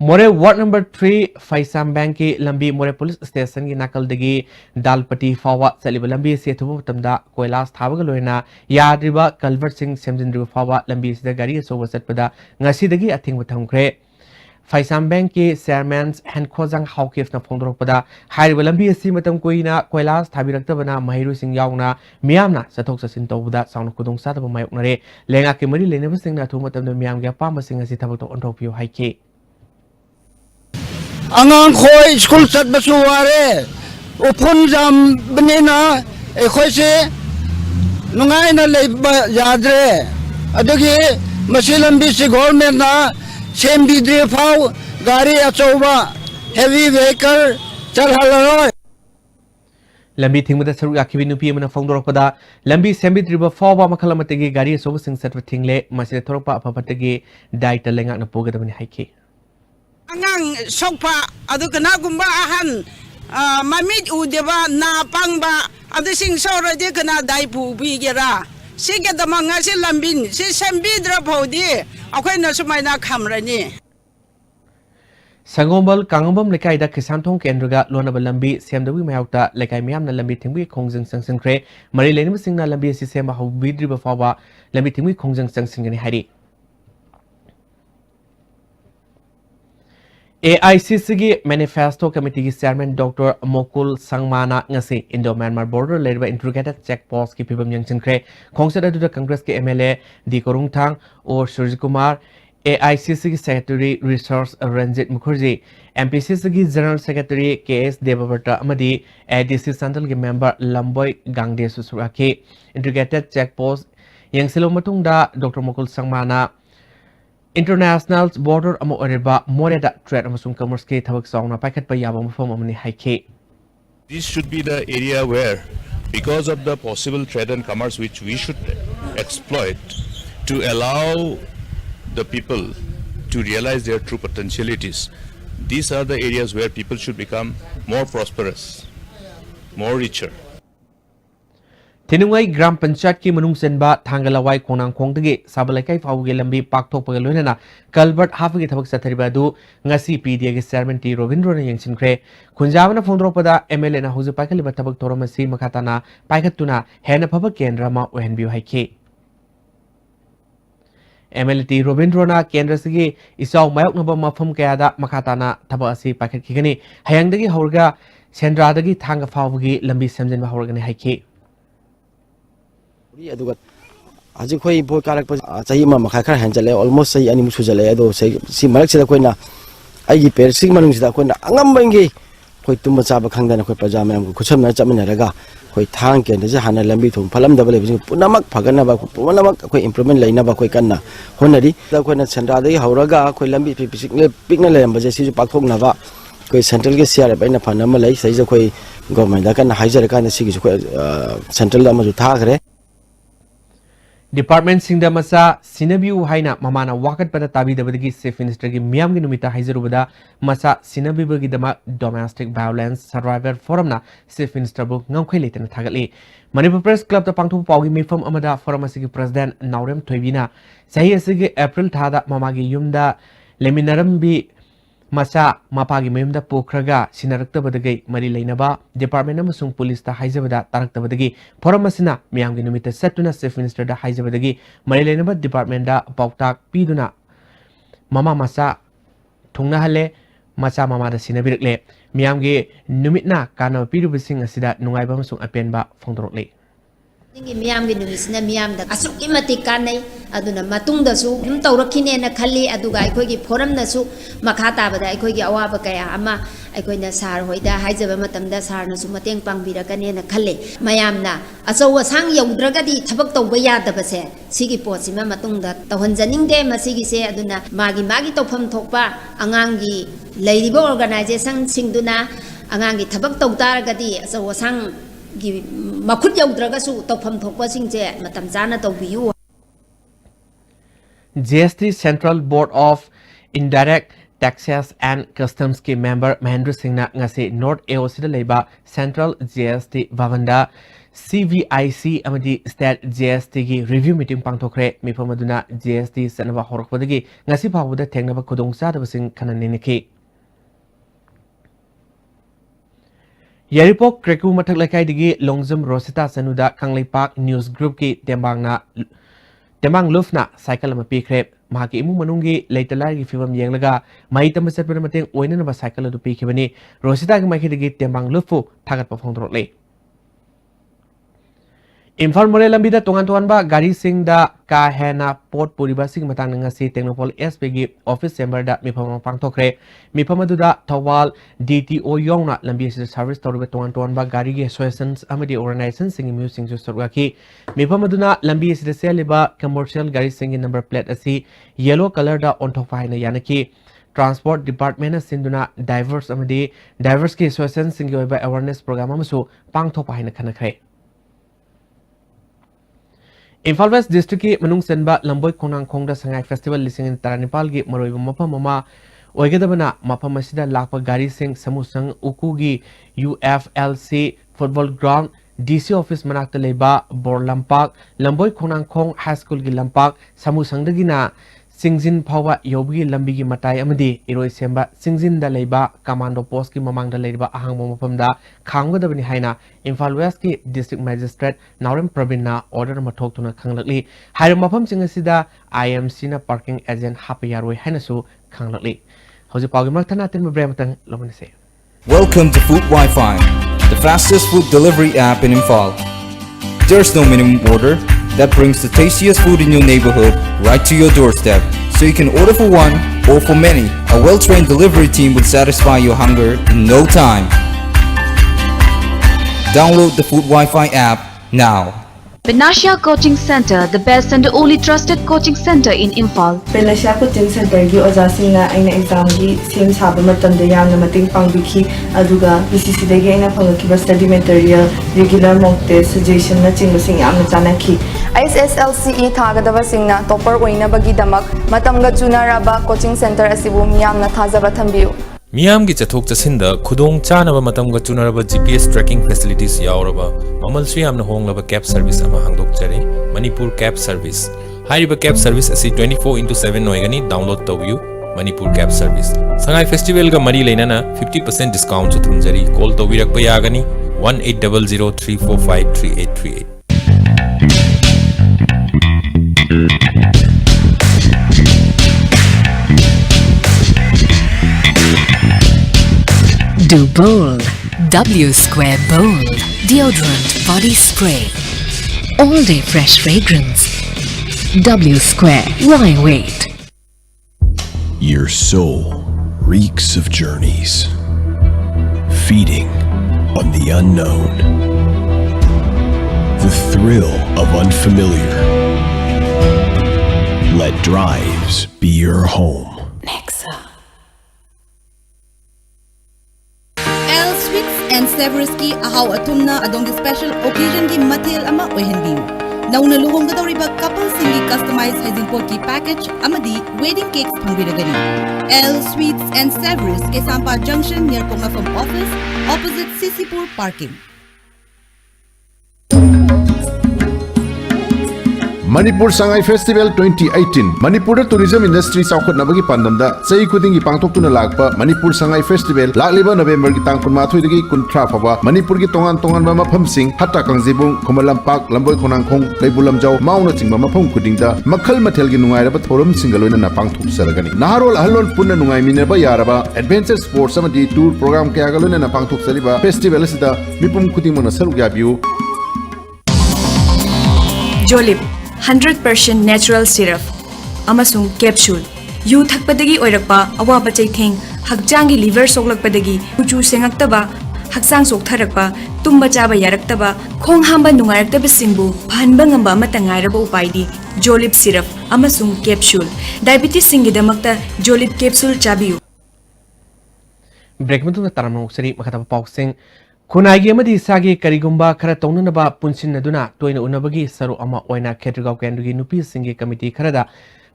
More Ward number 3 Faisam Bank ki lambi More Police Station ki nakal dagi Dalpati Fawa Saliba lambi sethubu tamda Koilas thabaga loina yadriba Culvert Singh Semjindriba Fawa lambi sida gari asoba satpada ngasi dagi athingba thamkre Faisam Bank ki chairman Han Khojang Haukif na phongdorokpada hairiba lambi asi matam koina Koilas thabiraktabana Mahiru Singh yauna miyamna sathok sasin tawbuda sauna kudong sataba mayoknare lenga ke mari leneba singna thu matamda miyam ga pamba sing asi thabak to onthokpiu haike Angang khoi school sat basu ware upun jam benina khoi se nungai na le yadre adugi masilam bi se government na sem bi dre phau gari achoba heavy vehicle chal haloi lambi thingmada saru yakhibi nupi amana phongdorokpada lambi sembidriba fawa makalamategi gari achoba sing satwa thingle masida thorokpa apapategi daita lengak na pogadabani haike Angang sokpa adu kena gumba ahan mamit udeba na pangba adu sing sora de kena daipu bigera sige damanga si lambin si sembidra phodi akhoi na sumai na khamrani Sangombal Kangambam Lekai da Kisanthong Kendra Lonaba Lambi Semdawi Mayauta Lekai Miam na Lambi Tingwi Kongjang Sangsangkre Mari Lenim Singna Lambi Sisema Hubidri Bafawa Lambi Tingwi Kongjang Sangsangani Hari AICC ki Manifesto Committee ki Chairman Dr. Mokul Sangmana ngasi Indo-Myanmar border leba integrated checkpost ki pibam yangchinkre khongsada du Congress ke MLA Di Korungthang or Surji Kumar AICC Secretary Resource Ranjit Mukherjee, MPCC General Secretary KS Debabrata Amadi, ADC Central Member Lamboy Gangde Susuraki, Integrated Checkpost, Yang Silomatungda, Dr. Mukul Sangmana, International Border Amo Oreba, Moreda Trade Amasung Commerce Tabak Song, Packet Payabam from Amani Hike. This should be the area where, because of the possible trade and commerce which we should exploit to allow the people to realize their true potentialities, these are the areas where people should become more prosperous, more richer. Tinungai Gram Panchat ki Manung Senba, Tangalawai Konang Kongtagi, Sabalakai Faugi Lambi, Pakto Pagaluna, Calvert Hafagi Tabak Sataribadu, Ngasi PDA Sermenti, Rovindro and Yansinkre, Kunjavana Fondropada, MLN Huzapakali Batabak Toromasi, Makatana, Paikatuna, Hena Papakan Rama, Wenbu Hike. MLT Robindrona Kendrasigi Isau Mayok Nova Mafum Kayada Makatana Tabasi Paket Kigani Hayangdagi Horga Sendradagi Tanga Faugi Lambi Samjan Horgan Hike. Aji khoi boy karak pa chahi ma makha khar han chale almost sai ani musu chale ado sai si marak sida koina ai gi per sing manung sida koina angam bangi khoi tum cha ba khangdana khoi paja manam ko khucham na chamna raga khoi thang ke de hana lambi thum phalam da bale punamak phagana ba punamak khoi improvement laina ba khoi kanna honari da koina sandra dai hauraga khoi lambi pikna le ba je si pak thok na ba koi central ke siar ba ina phana ma lai sai je khoi government da kan haijar kan si gi khoi central da ma ju tha gre Department Singda Masa Sinabiu Haina Mamana Wakat Pada Tabi the Badagi Safe Minister Miam Ginumita Haiserubada Masa Sinabibu Dama Domestic Violence Survivor Forumna Safe Minister Book Nankweli and Tagali. Manipur Press Club the Pangtu Pagi me from Amada Forumasiki President Naurem Toivina Sayasigi April Tada Mamagi Yumda Leminarambi Masa Mapagi Memda Pokraga Sinarakta Badagay Mari Lainaba Department Amasung Police the Haizabada Tarakta Badagi Foramasina Miam Ginumita Setuna Safe Minister the Haizabadagi Mari Lainaba Department da Pautak Piduna Mama Masa Tungna Hale Masa Mama the Sinabirle Miamgi Numitna Kana Pidubising Asida Nungaibamsung Apenba Fondrole. Miam Vinumisna Miam the Asukimati Kane, Aduna Matunda Su, Taurakine and a Kali, Aduga, Ikogi, Forum Nasu, Makata, but Ikogi Awabakaya, Ama, Ikoina Sar, Hoida, Haizabamatam, the Sarna, Sumateng Pambira Kane and a Kali, Mayamna, Aso was hung young Dragadi, Tabakto Bayada Base, Sigi Posima Matunda, the Honzaning de Masigi se Aduna, Magi Topam Topa, Angangi, Ladybug Organization, Singduna, Angangi Tabakto Dargadi, so was hung. Makut Yaudragasu, Topam Topasing, Matamzana Tobiu. GST Central Board of Indirect Taxes and Customs Ki member Mahendra Singh Ngasi North AOC Leba Central GST Vavanda CVIC Amadi State GST Ki review meeting Pangtokre Mipamaduna GST Senava Horokwadagi Ngasi Pawuda Tengnaba Kudongsa Dabasing Kananiniki. Yaripok Kreku Matak Lakai Digi Longzum Rosita Sanuda Kanglai Park News Group Ki Tembang Lufna Cycle Mapi Crep Maki Imu Manungi Latalagi Film Yanglaga Maita Masapamating Oinaba Cycle to Pikibani Rosita Maki Digi Tembang Lufu Tagat Pafondrole. Infal Morel Lambida Tongantuanba Gari Singh da Kahena Port Puribasing Matangasi Technopol SPG Office Chamber da Mipamang Pangtokre Mipamaduda Tawal DTO Yongna Lambi Service Torbe Tongantuanba Gari Associations Amadi Organization Singing Music Susturaki Mipamaduna Lambi Seliba Commercial Gari Singing number plate asi yellow color da on top Haina Yanaki Transport Department Sinduna Diverse Amadi Diverse Ki Association Singing Awareness Program Amasu Pangtop Haina Kanakre. Infal West District ki Manung Senba Lamboy Konang Kongda Sangai Festival Lising Taranipal gi Maroi Mapa Mama Oigadabana Mapa Masida Lakpa Gari Singh Samusang Ukugi UFLC Football Ground DC Office Manakta Leba Bor Lampak Lamboy Konang Kong High School gi Lampak Samusang Dagina Singjin Pawa Yobi Lambi gi Matai Amadi Iroi Semba Singjin da Leba Commando Post ki Mamang da Leba Ahang Momapamda Kangwadabani Haina Infal West ki District Magistrate Naurem Pravina Order Matok Tuna Kanglakli Harimapam Singasida IMC na Parking Agent Happy Yaroi Hanasu Kanglakli Hosi Pagimatan Brematan Lomanese. Welcome to Food Wi-Fi, the fastest food delivery app in Infal. There's no minimum order that brings the tastiest food in your neighborhood right to your doorstep. so you can order for one or for many. A well-trained delivery team will satisfy your hunger in no time. Download the Food Wi-Fi app now. Benassia Coaching Center, the best and the only trusted coaching center in Imphal. Benassia Coaching Center gi oja singna aina exam gi sem saba matam da yamna mating pangbiki aduga BCC dagi aina phangaki study material regular mock test suggestion na chingba sing yamna chanaki. SSLCE thagadaba singna topper oina bagi damak matamga chunaraba coaching center asibu miyamna thajaba thambiu. मियाम की चथोक चसिंदा खुदोंग चानबा मतमगा चुनरबा GPS tracking facilities यावरबा ममलसु यामना होंगलबा कैब सर्विस अमा हांगदोकचरे मणिपुर कैब सर्विस हाइरिबा कैब सर्विस असी 24/7 ओइगनी डाउनलोड तौबियु Manipur cab service Sangai festival गा मरी लेना 50% डिस्काउंट चुथुमजरी कॉल तौबिरकबा यागनी 180034538838 Do bold. W Square Bold Deodorant Body Spray. All day fresh fragrance. W Square. Why wait? Your soul reeks of journeys, feeding on the unknown, the thrill of unfamiliar. Let drives be your home. And Severski ahaw atumna adongi special occasion ki mathel ama oihendiu. Nauna luhonggadoriba couple singi customized hajingpot ki package amadi wedding cakes phangiragani. L Sweets and Severus ke Sampa Junction near Pongafam office opposite Sisipur parking. Manipur Sangai Festival 2018 Manipur tourism industry saukhat nabagi pandamda sei khuding gi pangthoktuna lakpa Manipur Sangai Festival lakliba November gi tang 13 dagi 13 phaba Manipur gi tongan tongan ma mapham sing hatta kangjibung khomalam park lamboi khonangkhong leibulam jaw mauna chingma mapham khudingda makhal mathel gi nungai raba thorum singaloina na pangthok saragani naharol ahlon punna nungai minaba yaraba adventure sports amadi tour program kaya galoina na pangthok saliba festival sida mipum khuding mona saruk yabiu Jolip 100% natural syrup amasung capsule yu thakpadagi oirakpa awaba chaitheng hakjangi liver soklakpadagi uchu sengaktaba haksang soktharakpa tumba chaba yaraktaba khong hamba nungaraktaba singbu phanba ngamba matangairaba upaidi Jolip syrup amasung capsule diabetes singi damakta Jolip capsule chabiu break mutu taramno seri makata pausing Kunagi amadi sagi karigumba khara taunanaba punsinnaduna toina unabagi saru ama oina Khetrigau Kendugi nupi singi committee kharada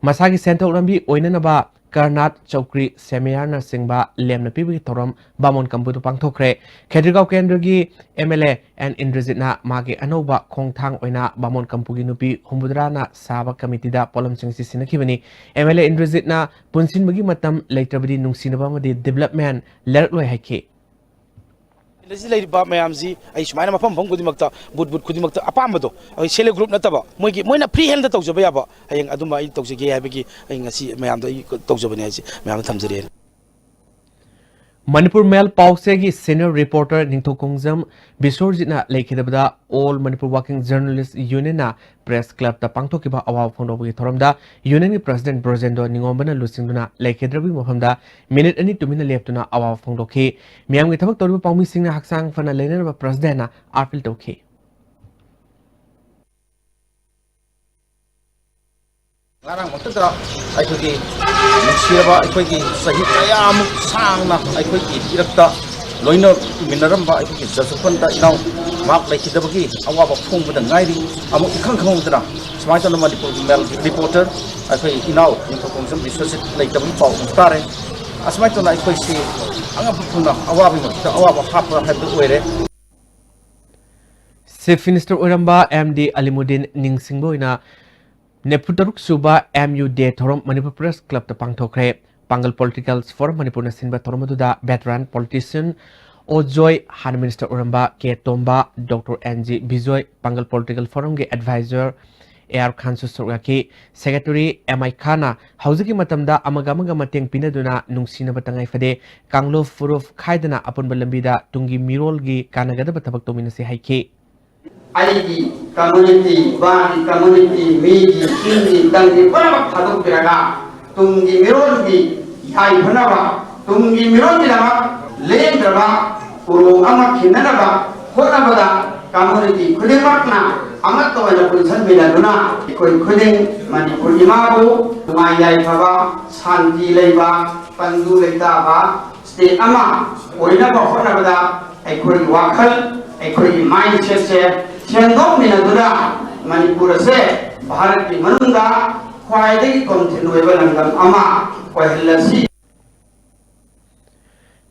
masagi central lambi oinanaba Karnat Chokri Semiyarna Singba lemna pibagi thoram bamon kambutu pangthokre Khetrigau Kendugi MLA and Indrazitna magi anoba khongthang oina bamon kampugi nupi humbudrana saba committee da polam singsi sinakibani MLA Indrazitna punsinbagi matam leitrabadi nungsinaba amadi development lerloi haike Legislative mayamsi ay sumaina mapam pham kudimakta budbud kudimakta apamado ay sele group nataba moigi moina free hand tawjaba yaba ayeng aduma ay tawjage habigi ay ngasi mayamda ay tawjabani ay mayam thamjare Manipur Mail Pausegi senior reporter Ningthokongjam Bisorjitna lekhidabada All Manipur Working Journalists Union na press club ta pangthokiba awaw phondobi thoramda union ni president Brojendo Ningombana lusingduna lekhidrabi mafamda minute ani tumina leptuna awaw phongdokhi miyam gi thabak torba pawmi singna haksang fana lenaba president na appeal tokhi Ngarang motada aikogi nuksiraba aikogi sahi kayam sangna aikogi irakta loina minaramba aikogi jasupanta inaw mak lekhidabagi awaba phongbada ngairi amu ikhang khangudra smaita no Manipur Mail reporter aikoi inaw Ningthokongjam Biswasit leitabagi paw tare asmaita na aikoi si anga phuna awabi makta awaba hapra habdu oire Chief Minister Uramba MD Alimuddin Ningsingboina Neputaruk Suba MU Day Thorom Manipur Press Club to Pangthokre Pangal Political Forum Manipur Nasinba Thoromaduda veteran politician Ojoy Han Minister Uramba K Tomba Dr. NG Bijoy Pangal Political Forum ge advisor AR Khan Susraki Secretary MI Khana Hauziki Matamda Amagamaga Mateng Pinaduna Nungsina Batangai Fade Kanglo Furuf Khaidana Apun Balambida Tungi Mirolgi Kanagada Batabak Dominasi Haike Aiki community, one community, meji, hindi, tangri, para magpadong piraga. ꯇꯨꯡꯒꯤ ꯃꯤꯔꯣꯟꯒꯤ ꯌꯥꯏꯐꯅꯕ ꯇꯨꯡꯒꯤ ꯃꯤꯔꯣꯟꯒꯤꯗꯃꯛ ꯂꯦꯡꯗ꯭ꯔꯕ ꯎꯔꯣꯡ ꯑꯃ ꯈꯤꯟꯅꯅꯕ ꯍꯣꯠꯅꯕꯗ community ꯈꯨꯗꯤꯡꯃꯛꯅ ꯑꯃꯠꯇ ꯑꯣꯏꯅ ꯄꯨꯟꯁꯤꯟꯃꯤꯟꯅꯗꯨꯅ ꯑꯩꯈꯣꯏ ꯈꯨꯗꯤꯡ ꯃꯅꯤꯄꯨꯔ ꯏꯃꯥꯕꯨ ꯅꯨꯡꯉꯥꯏ ꯌꯥꯏꯐꯕ ꯁꯥꯟꯇꯤ ꯂꯩꯕ ꯇꯪꯗꯨ ꯂꯩꯇꯥꯕ ꯁ꯭ꯇꯦꯠ ꯑꯃ ꯑꯣꯏꯅꯕ ꯍꯣꯠꯅꯕꯗ ꯑꯩꯈꯣꯏꯒꯤ ꯋꯥꯈꯜ ꯑꯩꯈꯣꯏꯒꯤ ꯃꯥꯏꯟꯗꯁꯦꯠꯁꯦ ꯁꯦꯝꯗꯣꯛꯃꯤꯟꯅꯗꯨꯅ ꯃꯅꯤꯄꯨꯔ ꯑꯁꯦ ꯚꯥꯔꯠꯀꯤ ꯃꯅꯨꯡꯗ ꯈ꯭ꯋꯥꯏꯗꯒꯤ ꯀꯣꯟꯊꯤꯟ ꯑꯣꯏꯕ ꯂꯝꯗꯝ ꯑꯃ ꯑꯣꯏꯍꯜꯂꯁꯤ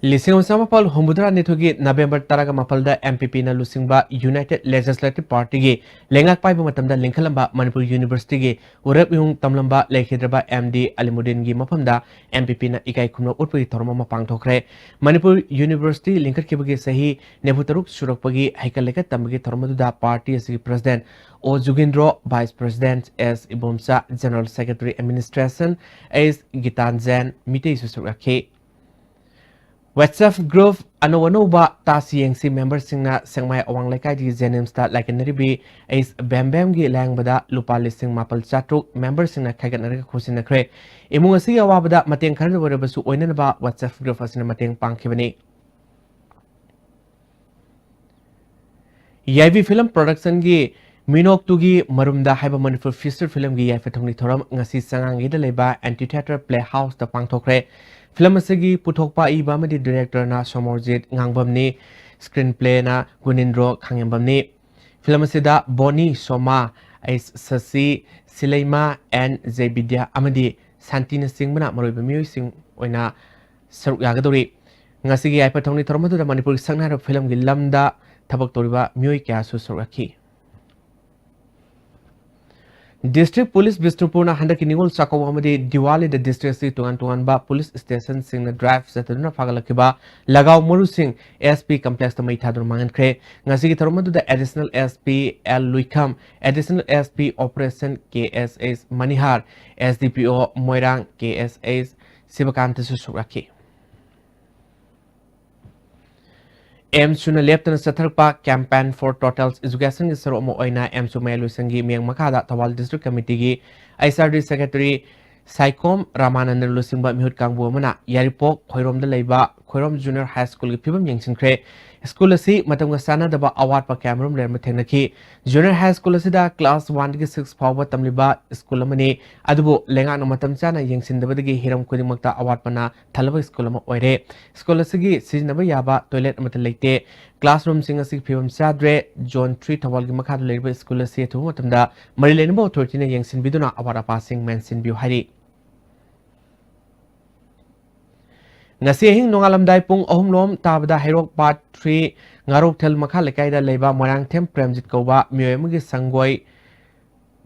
ꯂꯤꯁꯤꯡ ꯃꯄꯥꯜ ꯍꯨꯝꯕꯨꯗ꯭ꯔꯥ ꯅꯤꯊꯣꯏꯒꯤ ꯅꯕꯦꯝꯕꯔ ꯇꯔꯥꯒ ꯃꯥꯄꯜꯗ MPP ꯅ ꯂꯨꯆꯤꯡꯕ ꯌꯨꯅꯥꯏꯇꯦꯗ ꯂꯦꯖꯤꯁꯂꯦꯇꯤꯚ ꯄꯥꯔꯇꯤꯒꯤ ꯂꯩꯉꯥꯛ ꯄꯥꯏꯕ ꯃꯇꯝꯗ ꯂꯤꯡꯈꯠꯂꯝꯕ ꯃꯅꯤꯄꯨꯔ ꯌꯨꯅꯤꯚꯔꯁꯤꯇꯤꯒꯤ ꯎꯔꯦꯞ ꯇꯝꯂꯝꯕ ꯂꯩꯈꯤꯗ꯭ꯔꯕ MD ꯑꯂꯤꯃꯨꯗꯤꯟꯒꯤ ꯃꯐꯝꯗ MPP ꯅ ꯏꯀꯥꯏ ꯈꯨꯝꯅꯕ ꯎꯠꯄꯒꯤ ꯊꯧꯔꯝ ꯑꯃ ꯄꯥꯡꯊꯣꯛꯈ꯭ꯔꯦ ꯃꯅꯤꯄꯨꯔ ꯌꯨꯅꯤꯚꯔꯁꯤꯇꯤ ꯂꯤꯡꯈꯠꯈꯤꯕꯒꯤ ꯆꯍꯤ 43 ꯁꯨꯔꯛꯄꯒꯤ ꯍꯩꯀꯠ ꯂꯩꯀꯠ ꯇꯝꯕꯒꯤ ꯊꯧꯔꯝ ꯑꯗꯨꯗ ꯄꯥꯔꯇꯤ ꯑꯁꯤꯒꯤ president O Jugindro, Vice President S Ibomsa, General Secretary Administration S Gitanjan Mitei Susukaki WhatsApp group Anoba Tasi Yengsi members singna Sengmai Awang Lekai di Zenim Star like an ribi is Bam Bam gi Langbada Lupa listing Mapal Chatruk members singna Kagan Kusin Kre Imungasi Awabada Mateng Kanda Warabasu Oinaba WhatsApp group as in Mateng Pankivani Yavi Film Production gi Minok Tugi Marumda Haiba Manipur feature film gi Yafetongni Thoram Ngasi Sangangi the Leba Anti-Theater Playhouse the Pangtokre Film asigi puthokpa iba madi director na Somorjit Ngangbamni screenplay na Gunindro Khangyambamni film asida Boni Soma Ais Sasi Silaima and Zebidya amadi Santina Singbana Maroiba Musing oina saruk yagadori ngasigi ai pathongni thormadu da Manipur sangna film gi lamda thabak toriba myoi kya su saraki District Police Bishnupur na handa ki ningol sakaw amadi Diwali the district si tungan ba police station sing na drive sataduna phagalakiba lagaw moru sing SP complex ta mai thadur mangan kre ngasi ki tharumadu the additional SP L Luikam additional SP operation KSS Manihar SDPO Moirang KSS Sibakanta Susuraki M-Suna Leptana Satharpa Campaign for Total Education is Romo Oina M-Su Mayalusangi Miang Makada Tawal District Committee gi ISRD Secretary Saikom Ramanand Lusimba Mihut Kangbu Mana Yaripok Khoirom the Leba Khoirom Junior High School gi Pibam Yangsinkre School asi Matanga Sana Daba Award pa Cameroon Lerma Tenaki Junior High School asida Class 1 gi 6 Power Tamliba School Amani Adubu Lenga no Matam Chana Yangsin Dabagi Hiram Kudimakta Award Pana Talaba School Ama Oire School asigi Siznaba Yaba Toilet Matalite Classroom Singasi Pibam Sadre John 3 Tawal gi Makad Leba School asi Tu Matamda Marilenbo Authority na Yangsin Biduna Award Passing Mensin Biu Hari Ngasi hing nongalamdai pung ohumlom tabada Hairok Part 3 Ngarok Tel Makha Lekaida Leba Morang Tem Premjit Koba Myoemagi Sangoi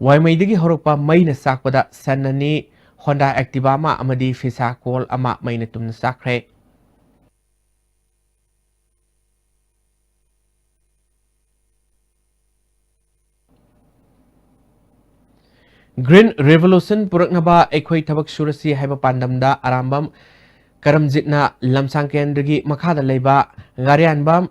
Waimaidigi Horokpa Maina Sakpada Sanani Honda Activa Ma Amadi Fisa Kol Ama Maina Tumna Sakre Green Revolution Puraknaba Ekhoi Tabak Surasi Haiba Pandamda Arambam Karamjitna Lamsang Kendrigi Makada Leba Garianbam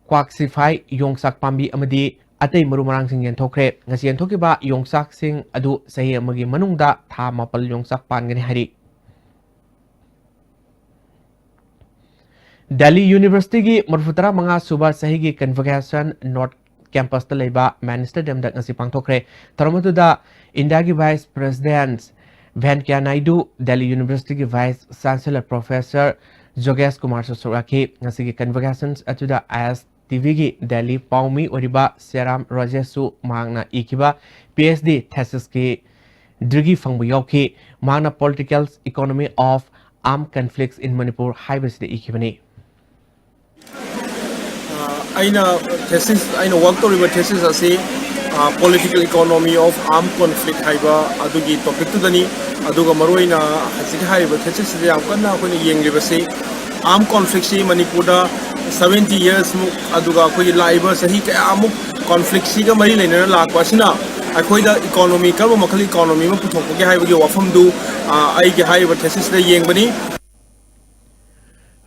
Kwaksifai Yongsak Pambi Amadi Atei Murumarang Sing Yentokre Ngasian Tokiba Yongsak Sing Adu Sahi Amagi Manungda Tha Mapal Yongsak Pangani Hari Delhi University gi Marfutara Manga Suba Sahigi Convocation North Campus the Leba Minister Dem Dak Ngasi Pangtokre Taramatu da India gi Vice President Venkaiah Naidu, Delhi University Vice Chancellor Professor Jogesh Kumar Sosoraki, Nasigi Convocations at the IS TV Delhi Paumi Oriba Seram Rajesu Magna Ikiba, PhD thesis ki Drigi Fangbuyoki, Magna Political Economy of Armed Conflicts in Manipur, Hybrid Ikibani. Aina thesis, Aina work to thesis as political economy of armed conflict haiba adugi topic to dani aduga maroina hasik haiba thesis ya kanna ko ni yenglibase armed conflict si manipura 70 years mu aduga ko laiba sahi ka amuk conflict si ga mari leina lakwa sina akoi da economy ka makhali economy ma puthok ke haiba ge wafam du ai ge haiba thesis da yengbani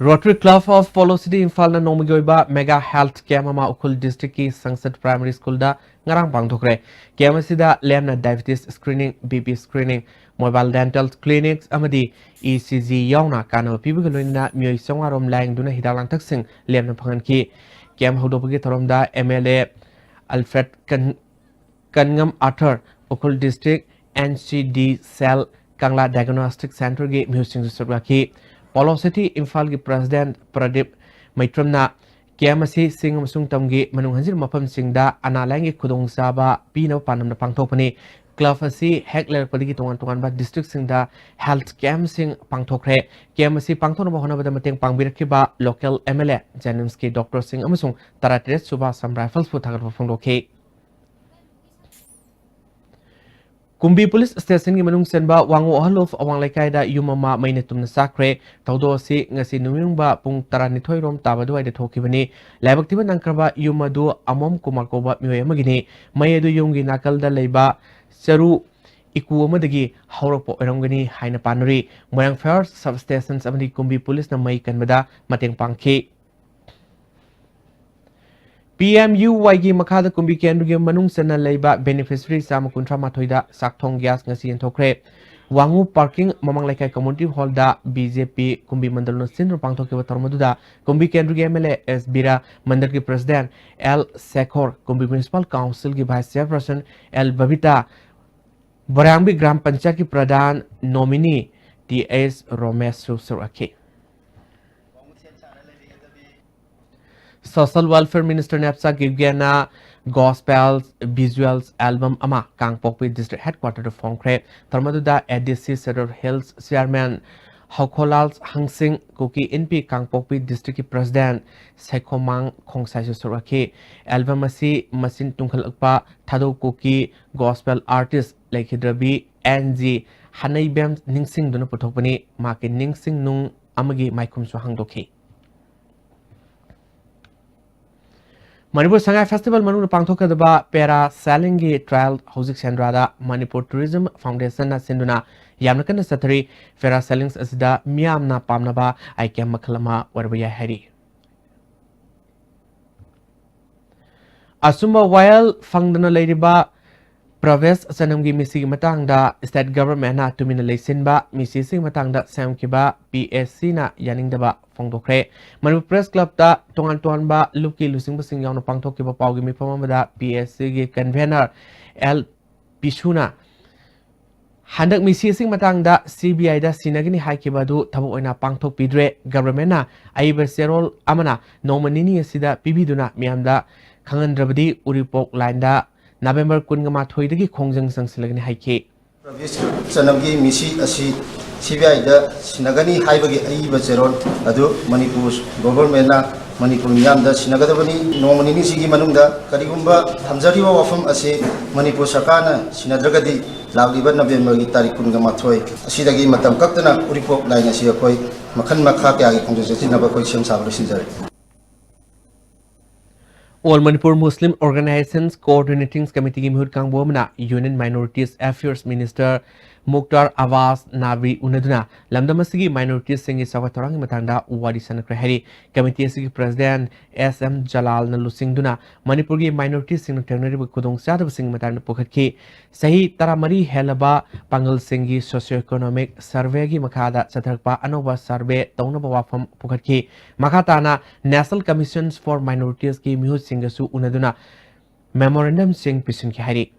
Rotary Club of Polo City Imphal na Nomigoiba Mega Health Camp ama Ukul District ki Sangsad Primary School da ngarang pangthokre. Camp asida lemna diabetes screening, BP screening, mobile dental clinics amadi ECG yauna kana pibuga loina mioi songarom laing duna hidalang taksing lemna phangan ki. Camp hodopagi thoromda MLA Alfred Kangam Arthur Ukul District NCD Cell Kangla Diagnostic Center gi musing suraki. Polo City Imphal ki President Pradip Maitramna Kiamasi Singh Masung Tamgi Manung Hanjir Mapam Singda Analangi Kudong Saba Pino Panam na Pangtopani Club asi Hekler Padigi Tongan ba District Singda Health Camp Sing Pangtokre Kiamasi Pangton ba hona ba mateng pangbiraki ba local MLA Janimski Dr. Singh amasung Taratret Suba Sam Rifles fu thagar phongdoke Kumbi Police Station ki manung senba wango halof awang laikai da yumama maine tumna sakre tawdo si ngasi numing ba pung taranithoi rom tabadu ai de thokibani laibak tiba nangkraba yumadu amom kumarkoba mioi amagini mayedu yumgi nakal da leiba charu iku amadagi haurakpo oramgani haina panuri moyang fair substations amadi Kumbi Police na mai kanbada mateng pangki PMUY gi makada Kumbi Kendru gi manung sana leiba beneficiary sama kuntra mathoida sakthong gas ngasi enthokre wangu parking mamang laikai community hall da BJP Kumbi mandal no sinro pangthoke ba tormaduda Kumbi Kendru gi MLA S Bira mandal gi president L Sekhor Kumbi municipal council gi vice chairperson L Babita Barangbi gram panchayat ki pradhan nominee TS Romesh Suraki Social Welfare Minister Nepsa Givgena Gospels Visuals Album Ama Kangpokpi District Headquarters of Phongkre Tharmaduda ADC Cedar Hills Chairman Haukolal Hangsing Kuki NP Kangpokpi District President Sekomang Khongsai Suraki Album Asi Masin Tungkhal Akpa Thado Kuki Gospel Artist Lekhidrabi NG Hanai Bem Ningsing Duna Puthokpani Maki Ningsing Nung Amagi Maikum Su Hangdoki Manipur Sangai Festival Manu Pangthokadaba Para Salingi Trial Housing Sandrada Manipur Tourism Foundation na Sinduna Yamnakan Satari Fera Salings Asida Miamna Pamnaba Aikem Makalama Warbaya Hari Asumba While Fangdana Ladyba Praves Sanamgi Misi Matangda State Government na Tumina Lesinba Misi Sing Matangda Samkiba PSC na Yaningdaba Fongdokre Manipur Press Club da Tongan Tuan ba Luki Lusing Basing Yang Pangtoki ba Paugi Mi Pamamada PSC gi Convener L Pishuna Handak Misi Sing Matangda CBI da Sinagini Haikibadu Tabu Oina Pangtok Pidre Government na Aiber Serol Amana Nomanini Asida Pibiduna Miamda Kangandrabadi Uripok Landa November Kungama Thoidagi Kongjang Sangsilagani Haike Sanamgi Misi Asi CBI da Sinagani Haibagi Aiba Zeron Adu Manipur government na Manipur Miyam da Sinagadabani Nomanini Sigi Manunda Karigumba Hamzariwa Wafam Asi Manipur Sakana Sinadragadi Lagliba November Tarik Kungama Thoi Asidagi Matam Kaktana Uripok Line Asi Akoi Makan Makha Kya Kongjang Nabakoi Shem Sabri Sinjari All Manipur Muslim Organizations Coordinating Committee Mihut Kangbomna Union Minorities Affairs Minister Mukhtar Awas Navi Unaduna Lamdamasigi Minorities Singi Savatarang Matanda Wadisan Krahari Committee Sigi President SM Jalal Nalusingduna Manipuri Minorities Sing Technology Kudong Sadab Sing Matanda Pukhatki Sahi Taramari Helaba Pangal Singi Socioeconomic Survey Gi Makada Satarpa Anova Survey Taunaba Wafam Pukhatki Makatana National Commissions for Minorities Ki Mihut Singasu Unaduna Memorandum Sing Pisun Ki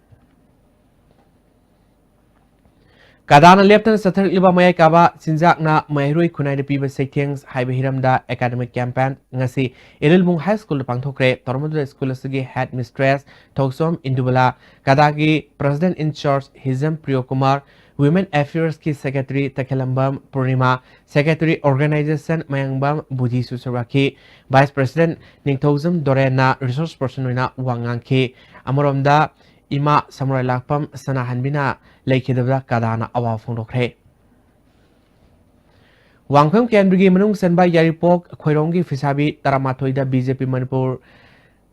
Kadana Lieutenant Sathar Liba Maya Kaba Sinjakna Mairui Kunai Piba Settings High Hiramda Academic Campaign Ngasi Ililmung High School Pangtokre Tormadu School Sigi Head Mistress Toksom Indubala Kadagi President in Charge Hizam Priyokumar Women Affairs Ki Secretary Takelambam Purnima Secretary Organization Mayangbam Budi Susaraki Vice President Ningthozam Dorena Resource Person Rina Wangangki Amoromda Ima Samurai Lakpam Sanahanbina Laikidabda Kadana Awa Fondokre Wangpam Kendrugi Manung Senba Yaripok Khoirongi Fisabi Taramatoida BJP Manipur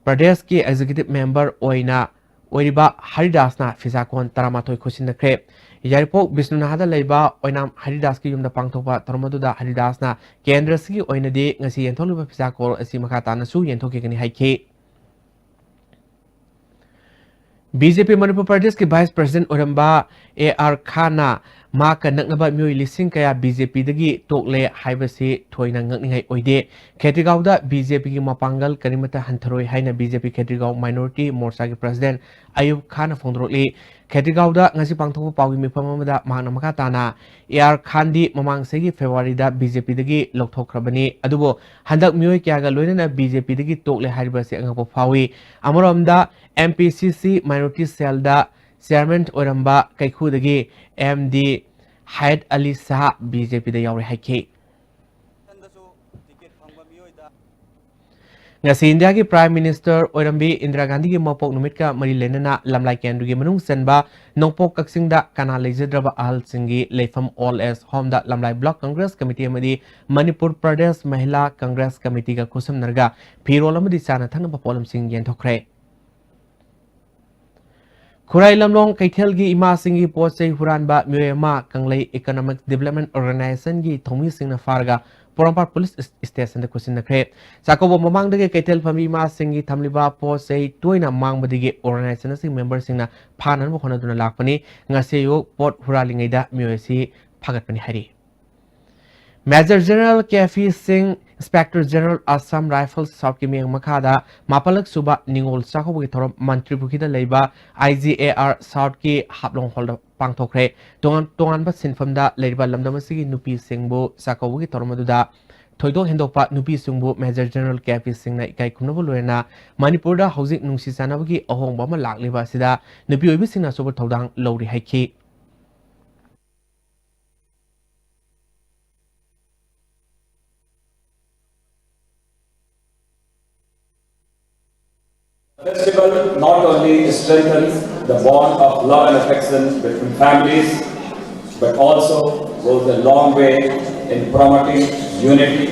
Pradesh ki Executive Member Oina Oiriba Haridasna Fisakon Taramatoi Kusinakre Yaripok Bisnunahada Leba Oinam Haridas ki yumda pangthopa Tormaduda Haridasna Kendrasi Oinade ngasi yentoluba pisakol asi makatana su yentoke kani haike BJP Manipur Pradesh के vice president Oramba AR खाना मा का नकनबा म्योई लिसिंग कया BJP दगी टोकले हाइबसे थोइना ngakningai oide Khetrigaoda BJP की मपांगल करिमता हंथरोई हाइना BJP Khetrigaon Minority Morcha की president Ayub Khan फोंद्रोली Khetrigaoda ngasi pangthokpa pawi mifam amada mahna makha tana AR Khan di mamang segi February da BJP dagi lokthokrabani adubo handak myoi kya ga loinana BJP dagi tokle haibase angako phawi amaramda MPCC Minority Cell da Chairman Oramba Kaikhu dagi MD Haid Ali Saha BJP da yauri haike ngasi India ki Prime Minister Orambi Indira Gandhi ki mopok numit ka mari lenana lamlai kendru gi manung senba nongpok kaksing da kana lejidraba ahal singi leifam all as home da lamlai block congress committee amadi Manipur Pradesh Mahila Congress committee ka kusum narga phirol amadi sana thana polam sing yen thokre Kurai lamlong kaithel gi ima singi posei huranba myema kanglei economic development organization gi thomi singna farga Porampar police station da kusin nakre sakobo mamang dage kaithel phami ma singi thamliba posei toina mang badige organization sing member singna phanan bo khona duna lakpani ngase yo pot huralingai da myoesi phagatpani hari Major General Kafi Singh Inspector General Assam Rifles South ki miyang makada mapalak suba ningol sakobo ki thorom mantri bukida leiba IGAR South ki haplong holda pangthokre tongan ba sinfamda leiba lamdamasigi nupi singbo sakobo ki thoromaduda thoidok hendokpa nupi singbo Major General Kafi Singh na ikai khumnabu loena Manipur da housing nungsi sanabagi ahongba ma lakliba sida nupi oibi singna sobo thodang lowri haiki Festival not only strengthens the bond of love and affection between families, but also goes a long way in promoting unity,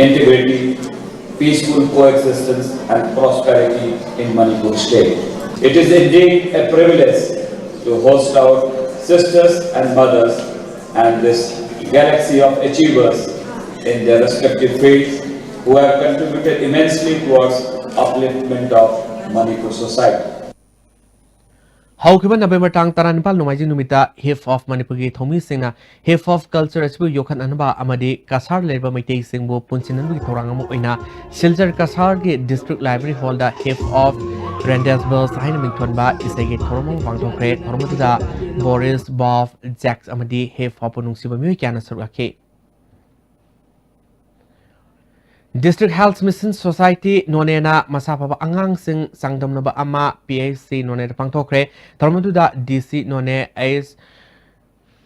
integrity, peaceful coexistence and prosperity in Manipur state. It is indeed a privilege to host our sisters and mothers and this galaxy of achievers in their respective fields who have contributed immensely towards upliftment of Manipur society. Haukiba November tang taranipal nomaiji numita Hif of Manipur ki thomi singna Hif of Culture asbu yokhan anba amadi Kasar leba maitei singbo punsinanbu ki thorang amu oina Silchar Kasar ki District Library Hall da Hif of Rendezvous haina mingthonba isegi thoromang wangthokre thoromaduda Boris Boff Jax amadi Hif of nungsiba myo kyana surake District Health Mission Society nonena masapaba angang sing sangdamnaba ama PHC nonena pangthokre thormaduda DC none as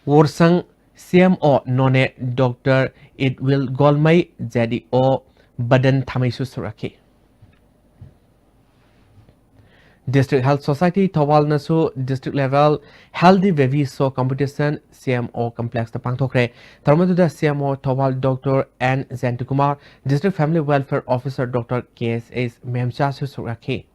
worsang CMO none Dr. Idwil Golmai ZDO badan thamaisu suraki District Health Society Thawal nasu district level healthy baby show competition CMO complex the pangthokre thormaduda CMO Thawal Dr. N Zantukumar District Family Welfare Officer Dr. KSS Memcha su suraki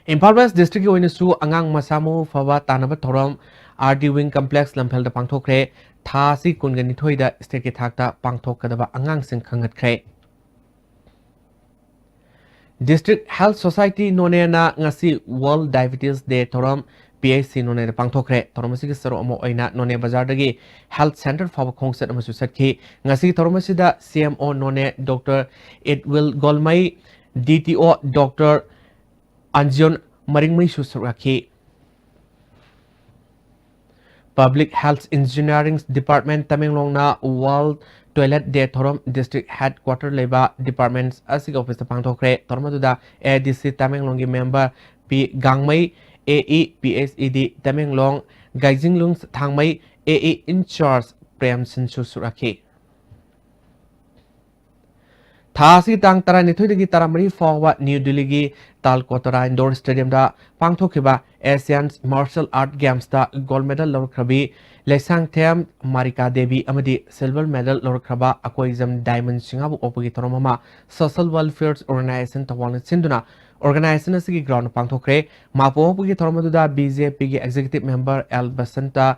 Imphal West District ki oinasu angang masamu fawa tanaba thorom RD Wing Complex lamphel da pangthokre tha si kungani thoida state ki thakta pangthokadaba angang sing khangatkre District Health Society nonena ngasi World Diabetes Day thorom PHC nonena pangthokre thoromasi ki saro amo oina none bazar dagi Health Center fawa khongset amasu satki ngasi thoromasi da CMO none Dr. Idwil Golmai DTO Dr. Anjon Maringmai Susuraki Public Health Engineering Department Tamenglong na World Toilet Day Thorom District Headquarter Leba Departments Asig Office Pangthokre Thormaduda ADC Tamenglong member P Gangmai AE PSED Tamenglong Gaijinglung Thangmai AE in charge Prem Sinsu Suraki Thasi tang tarani thuidagi taramari forward New Delhi gi Talkotara Indoor Stadium da pangthokiba Asian Martial Art Games da gold medal lorkrabi Lesang Them Marika Devi amadi silver medal lorkraba Akoizam Diamond Singabu opagi toromama Social Welfare Organization tawalna sinduna organization asigi ground pangthokre mapo pugi thormaduda BJP gi executive member L Basanta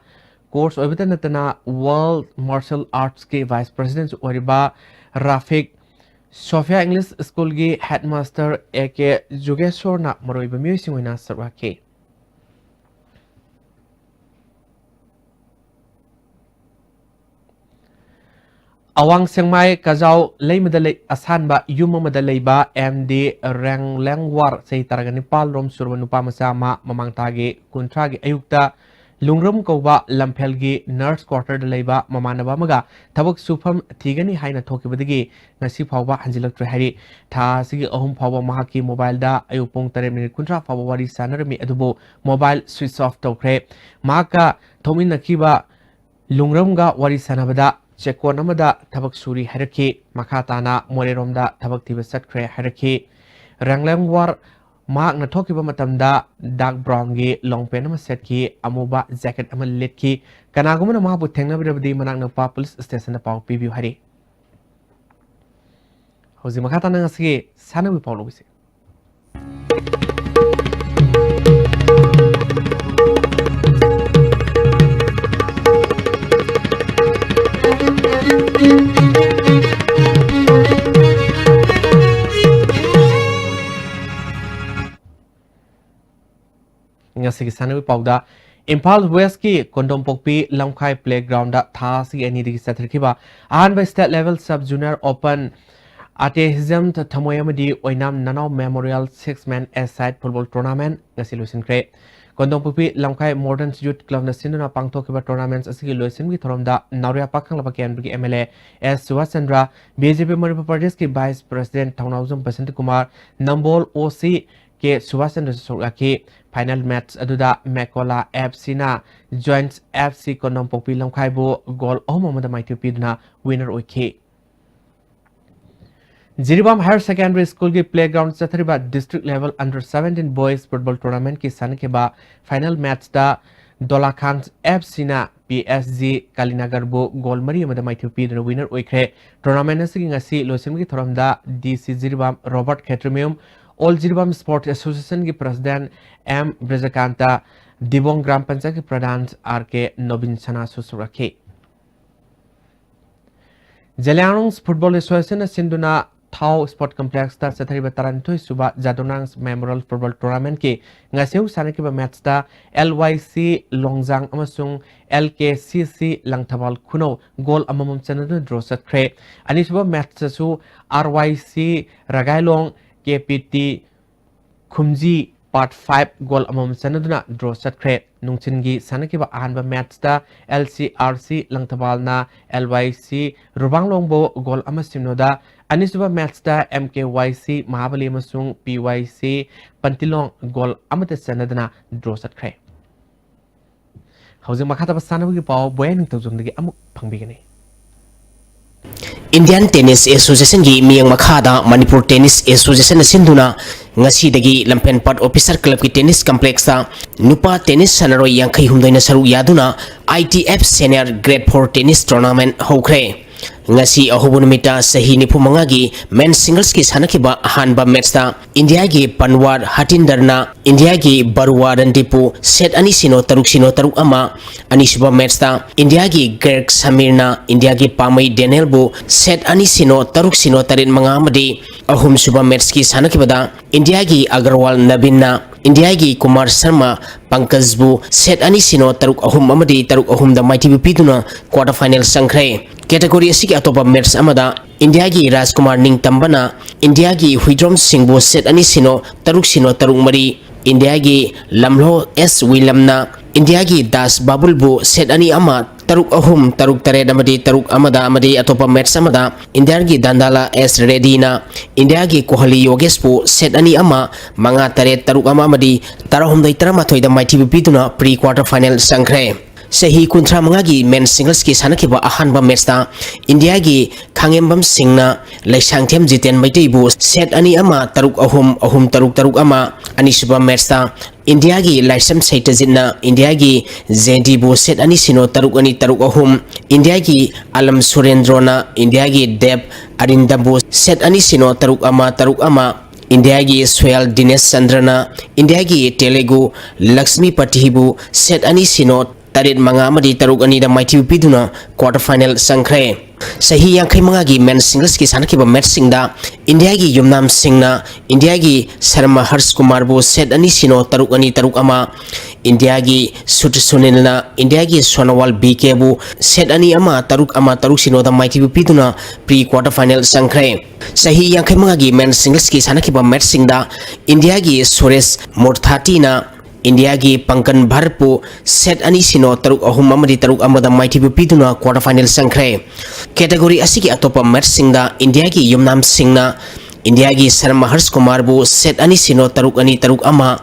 course oibita natana World Martial Arts ke vice president oriba Rafik Sophia English School gi headmaster AK Jugeshwar na maroiba music wina sarwake Awang Sengmai Kazau Laimadale Asanba Yumamadaleba MD Rang Langwar say Taraganipal Rom Survanupa Masama Mamangtage Kuntragi Ayukta Lungrum Koba Lampelgi Nurse Quarter de Leba Mamanabamaga Tabuk Supam Tigani Haina Tokibadigi Nasi Pava Hanzilak Trahari Ta Sigi Ohum Pava Mahaki Mobile Da Ayupong Taremi Kuntra Pavawari Sanarami Adubo Mobile Switch Off Tokre Maka Tomin Nakiba Lungrumga Wari Sanabada Chekon amada tabak suri haraki makatana moreromda tabak tiba satkre haraki ranglangwar mak na thokiba matamda dark brown gi long pen ama set ki amuba jacket ama let ki kanagumana ma bu thengna birabdi manak na pa police station na paw pibi hari hozi makatana ngasi sanawi pawlo bise Ngasigi sanawi pauda Impal West ki Kondom Pokpi Lamkai Playground da tha si ani digi sathrikiba ahanba state level sub junior open atheism thamoyamadi oinam nanau memorial 6-man aside football tournament ngasi loisin Kondom Pokpi Lamkai modern youth club na sinuna pangthokiba tournaments asigi loisin gi thoromda Nauria Pakhang laba Kenbrigi MLA S Suwasandra BJP Manipur Pradesh ki vice president Thaunauzam Basant Kumar Nambol OC ke Suwasandra Soraki final match aduda Mekola FC na Joints FC Kondom Pokpi Lamkai bo goal omamada maitu pidna winner oike Jiribam Higher Secondary School ki playground chathriba district level under 17 boys football tournament ki sankeba final match da Dolakhan FC na PSG Kalinagar bo goal mari amada maitu pidna winner oikre tournament asigi ngasi losimgi thoramda DC Jiribam Robert Ketremium All Jiribam Sport Association ki President M. Brijakanta Dibong Gram Panchayat ki Pradhan R.K. Nobin Chana Susurake. Jalianong's Football Association Sinduna Thau Sport Complex ta Sathari Batarantoy Suba Jadonang's Memorial Football Tournament ki Ngasiu Sanaki ba match ta LYC Longjang amasung LKCC Langthabal Kuno goal amamam chanadu draw sakre. Ani suba match su RYC Ragailong KPT Kumji Part 5 goal amam sanaduna draw sakre nungchingi sanakiba ahanba match da LCRC Langthabal na LYC Rubanglongbo goal amasimnoda anisuba match da MKYC Mahabali amasung PYC Pantilong goal amata sanaduna draw sakre hausi makata basanabagi paw boyan tawjungdagi amuk phangbigani Indian Tennis Association gi miyang makhada Manipur Tennis Association sinduna ngasi dagi lampen part officer club ki tennis complex ta nupa tennis sanaro yankai humdoina saru yaduna ITF senior grade 4 tennis tournament hokre ngasi ahubun mita sahi nipu mangagi men singles ki sanakiba hanba match ta India gi Panwar Hatindarna India gi Barwa Randipu set ani sino taruk ama ani suba match ta India gi Gerg Samirna India gi Pamai Daniel bu set ani sino tarin mga amadi ahum suba match ki sanakibada India gi Agarwal Nabinna India gi Kumar Sharma Pankaj bu set ani sino taruk ahum amadi taruk ahum da mighty piduna quarter final sangkhre category asiki atopa match amada India gi Rajkumar Ningtambana India gi Huidrom Singh bu set ani sino taruk mari India gi Lamlo S Willamna India gi Das Babul bu set ani ama taruk ahum taruk tare amadi taruk amada amadi atopa match amada India gi Dandala S Redina India gi Kohali Yogesh bu set ani ama manga tare taruk ama amadi tarahum dai taramathoi da mighty piduna pre quarter final sangkhre Sahi kuntra mangagi men singles ki sanakiba ahanba match ta India gi Khangembam Singna Laisangthem Jiten Maitei bu set ani ama taruk ahum taruk ama ani suba match ta India gi Laisam Saitazina India gi Zendi bu set ani sino taruk ahum India gi Alam Surendrona India gi Deb Arinda bu set ani sino taruk ama India gi Swell Dinesh Chandrana India gi Telugu Lakshmi Patibu set ani sino tarit manga amadi taruk ani da mighty piduna quarter final sangkhre sahi yankhai manga gi men singles ki sanaki ba match singda India gi Yumnam Singna India gi Sharma Harsh Kumar bu set ani sino taruk ani taruk ama India gi Sut Sunilna India gi Sonawal BK bu set ani ama taruk sino da mighty piduna pre quarter final sangkhre sahi yankhai manga gi men singles ki sanaki ba match singda India gi Suresh Murthati na India gi Pankan Bharpu set ani sino taruk ahum amadi taruk amada mighty piduna quarter final sangkhre category asigi atopa match singda India gi Yumnam Singna India gi Sharma Harsh Kumar bu set ani sino taruk ama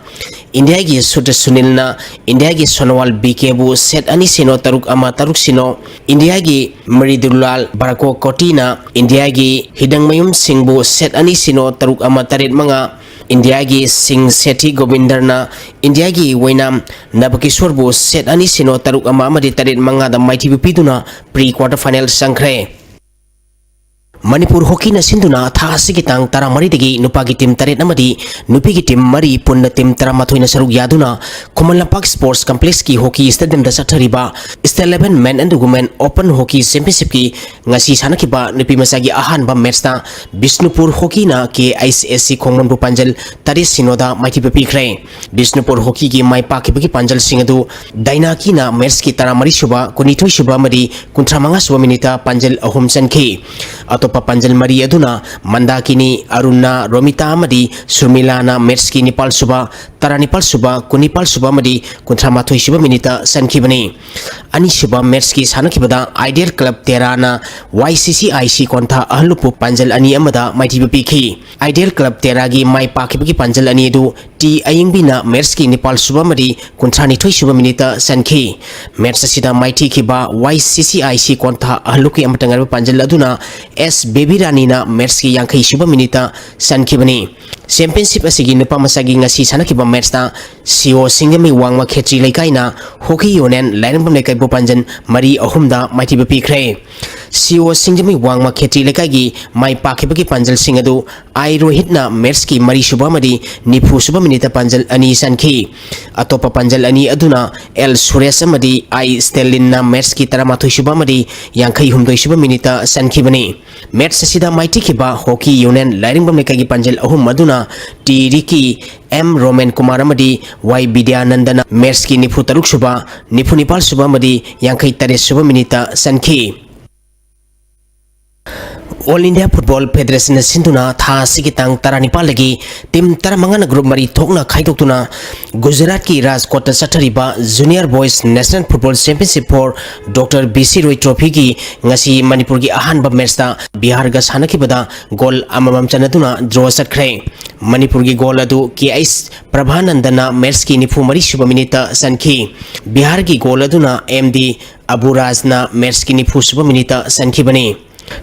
India gi Sut Sunilna India gi Sonawal BK bu set ani sino taruk ama taruk sino India gi Maridulal Barako Kotina India gi Hidangmayum Singh bu set ani sino taruk ama tarit manga India gi Singh Sethi Govindarna India gi Wainam Nabakishwar bu set ani sino taruk ama amadi tarit manga da mighty piduna pre quarter final sangkhre Manipur hockey na sinduna tha asigi tang tara mari degi nupagi team taret namadi nupigi team mari punna team tara mathoi na saruk yaduna Kumalampak Sports Complex ki hockey stadium da sathariba State 11 men and women open hockey championship ki ngasi sanakiba nupi masagi ahan ba match ta Bishnupur hockey na ke ICSC khongnon bu panjal tari sinoda mighty pikre Bishnupur hockey ki mai pa ki panjal singadu daina ki na match ki tara mari suba kunithoi suba mari kuntra manga suba minita panjal ahum sanki atopa panjal mari aduna Mandakini Aruna Romita amadi Surmila na match ki nipal suba tara nipal suba kunipal suba madi kuntra mathoi suba minita sankibani ani suba match ki sanakibada Ideal Club Terana YCCIC konta ahlupu panjal ani amada mighty piki Ideal Club Teragi mai pakibagi panjal ani du ti ayingbina match ki nipal suba madi kuntra nithoi suba minita sanki match sida mighty kiba YCCIC konta ahluki amatangar panjal aduna S Baby Rani na match ki yankai suba minita sankibani championship asigi nupa masagi ngasi sanakiba match ta CO Singami Wangma Khetri Laikai na hockey union lainam lekai bu panjan mari ahumda mighty pikre CO Singami Wangma Khetri Laikai gi mai pakibagi panjal singadu ai Rohit na match ki mari suba madi nipu suba minita panjal ani sanki atopa panjal ani aduna L Suresh amadi ai Stelin na match ki taramathoi suba madi yankai humdoi suba minita sankibani match sida mighty kiba hockey union lainam lekai gi panjal ahum maduna T Ricky M Roman Kumar amadi Y Vidyanandana match ki nipu taruk suba nipu nipal suba amadi yankai tare suba minita sanki All India Football Federation sinduna tha sigi tang tara nipal lagi tim tara mangana group mari thokna khaidokuna Gujarat ki Rajkot sathariba Junior Boys National Football Championship for Dr. BC Roy Trophy ki ngasi Manipur ki ahan ba match ta Bihar ga sanakibada goal amamam chanaduna draw sakhre Manipur ki goal adu ki ais Prabhanandana match ki nifu mari suba minita sanki Bihar ki goal aduna MD Abu Rajna match ki nifu suba minita sanki bani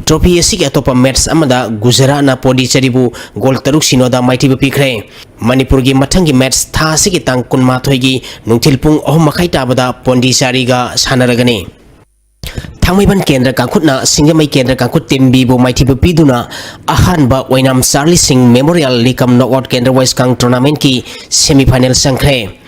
Trophy asigi atopa match amada Gujarat na Pondichere goal taruk sinoda mighty pikre Manipur gi mathangi match tha asigi tang kunma thoi gi nungthil pung ahum makhai tabada Pondichere ga sanaragani Thangmaiban Kendra Kangkhutna Singamai Kendra Kangkhut Timbi bu mighty piduna ahanba Wainam Charlie Singh Memorial Likam Knockout Kendra Wise Kang tournament ki semi final sangkhre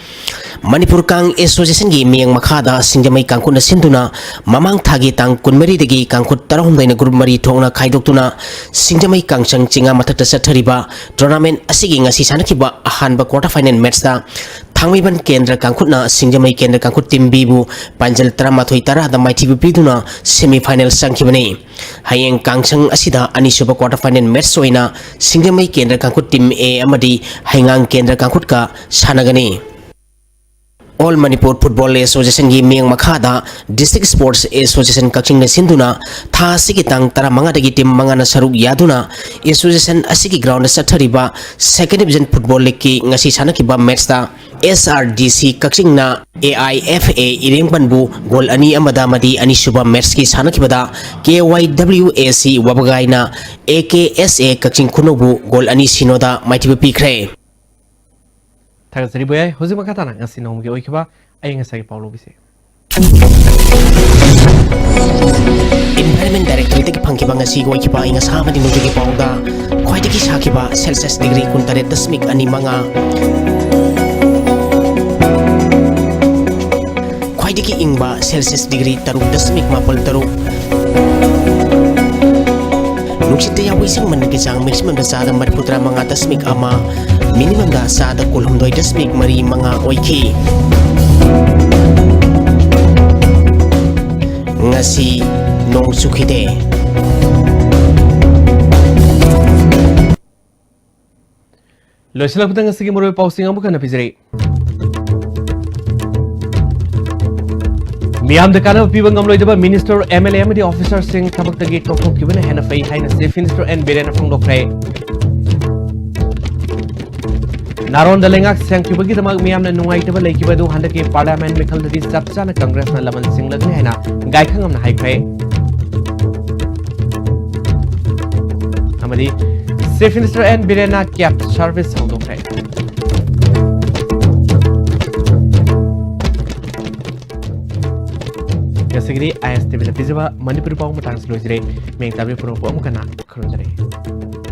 Manipur Kang Association gi miyang makhada Singamai Kangkhutna sinduna mamang thagi tang kunmeri degi Kangkhut tarahumdaina group mari thongna khaidoktuna Singamai Kangchang chinga mathakta sathariba tournament asigi ngasi sanakiba ahanba quarter final match ta Thangmaiban Kendra Kangkhutna Singamai Kendra Kangkhut Timbi bu panjal taramathoi tara da mighty piduna semi final sangkhibani hayeng Kangchang asida anisuba quarter final match oina Singamai Kendra Kangkhut Team A amadi Haingang Kendra Kangkhut ka sanagani All Manipur Football Association gi miyang makhada District Sports Association Kaching na sinduna tha asigi tang tara manga dagi team manga na saruk yaduna association asigi ground na sathariba second division football league ki ngasi sanakiba match ta SRDC Kaching na AIFA Irengpanbu goal ani amada madi ani suba match ki sanakibada KYWAC wabagai na AKSA Kaching Kunobu goal ani sinoda mighty pikre Tagasari boy, Jose Makatana, Ngasino, Oikiba, I am a Paulo Bise. Environment Directorate ki phangkiba ngasi goi ki pa inga samani no ki paungda khwaidi ki sakiba Celsius degree 19.2 khwaidi ki ingba Celsius degree 3.3 Nuksita ya wising man ki sang maximum da sa da mariputra mga dasmik ama minimum da sa da kulhumdoi dasmik mari mga oiki ngasi nong sukhide loisila putang ngasi moro pausing amu kana pizre Miam the Kana Pibang Amloidaba Minister MLA Amity Officer Singh Tabak Toko Kibana Hanafai Hina Chief Minister and Birena from Dokre Naron the Lengak Sankubagi the Mag Miam and Nuaitaba Lake Badu Handaki Parliament Mikal the Sapsana Congress and Laman Singh Lagana Gaikang High Pay Amadi Chief Minister and Birena kept service of Dokre Segeri ASTV Pizza Manipuri Pau Matang Slojre, Meng Tabi Pro Pomukana, Kurundare.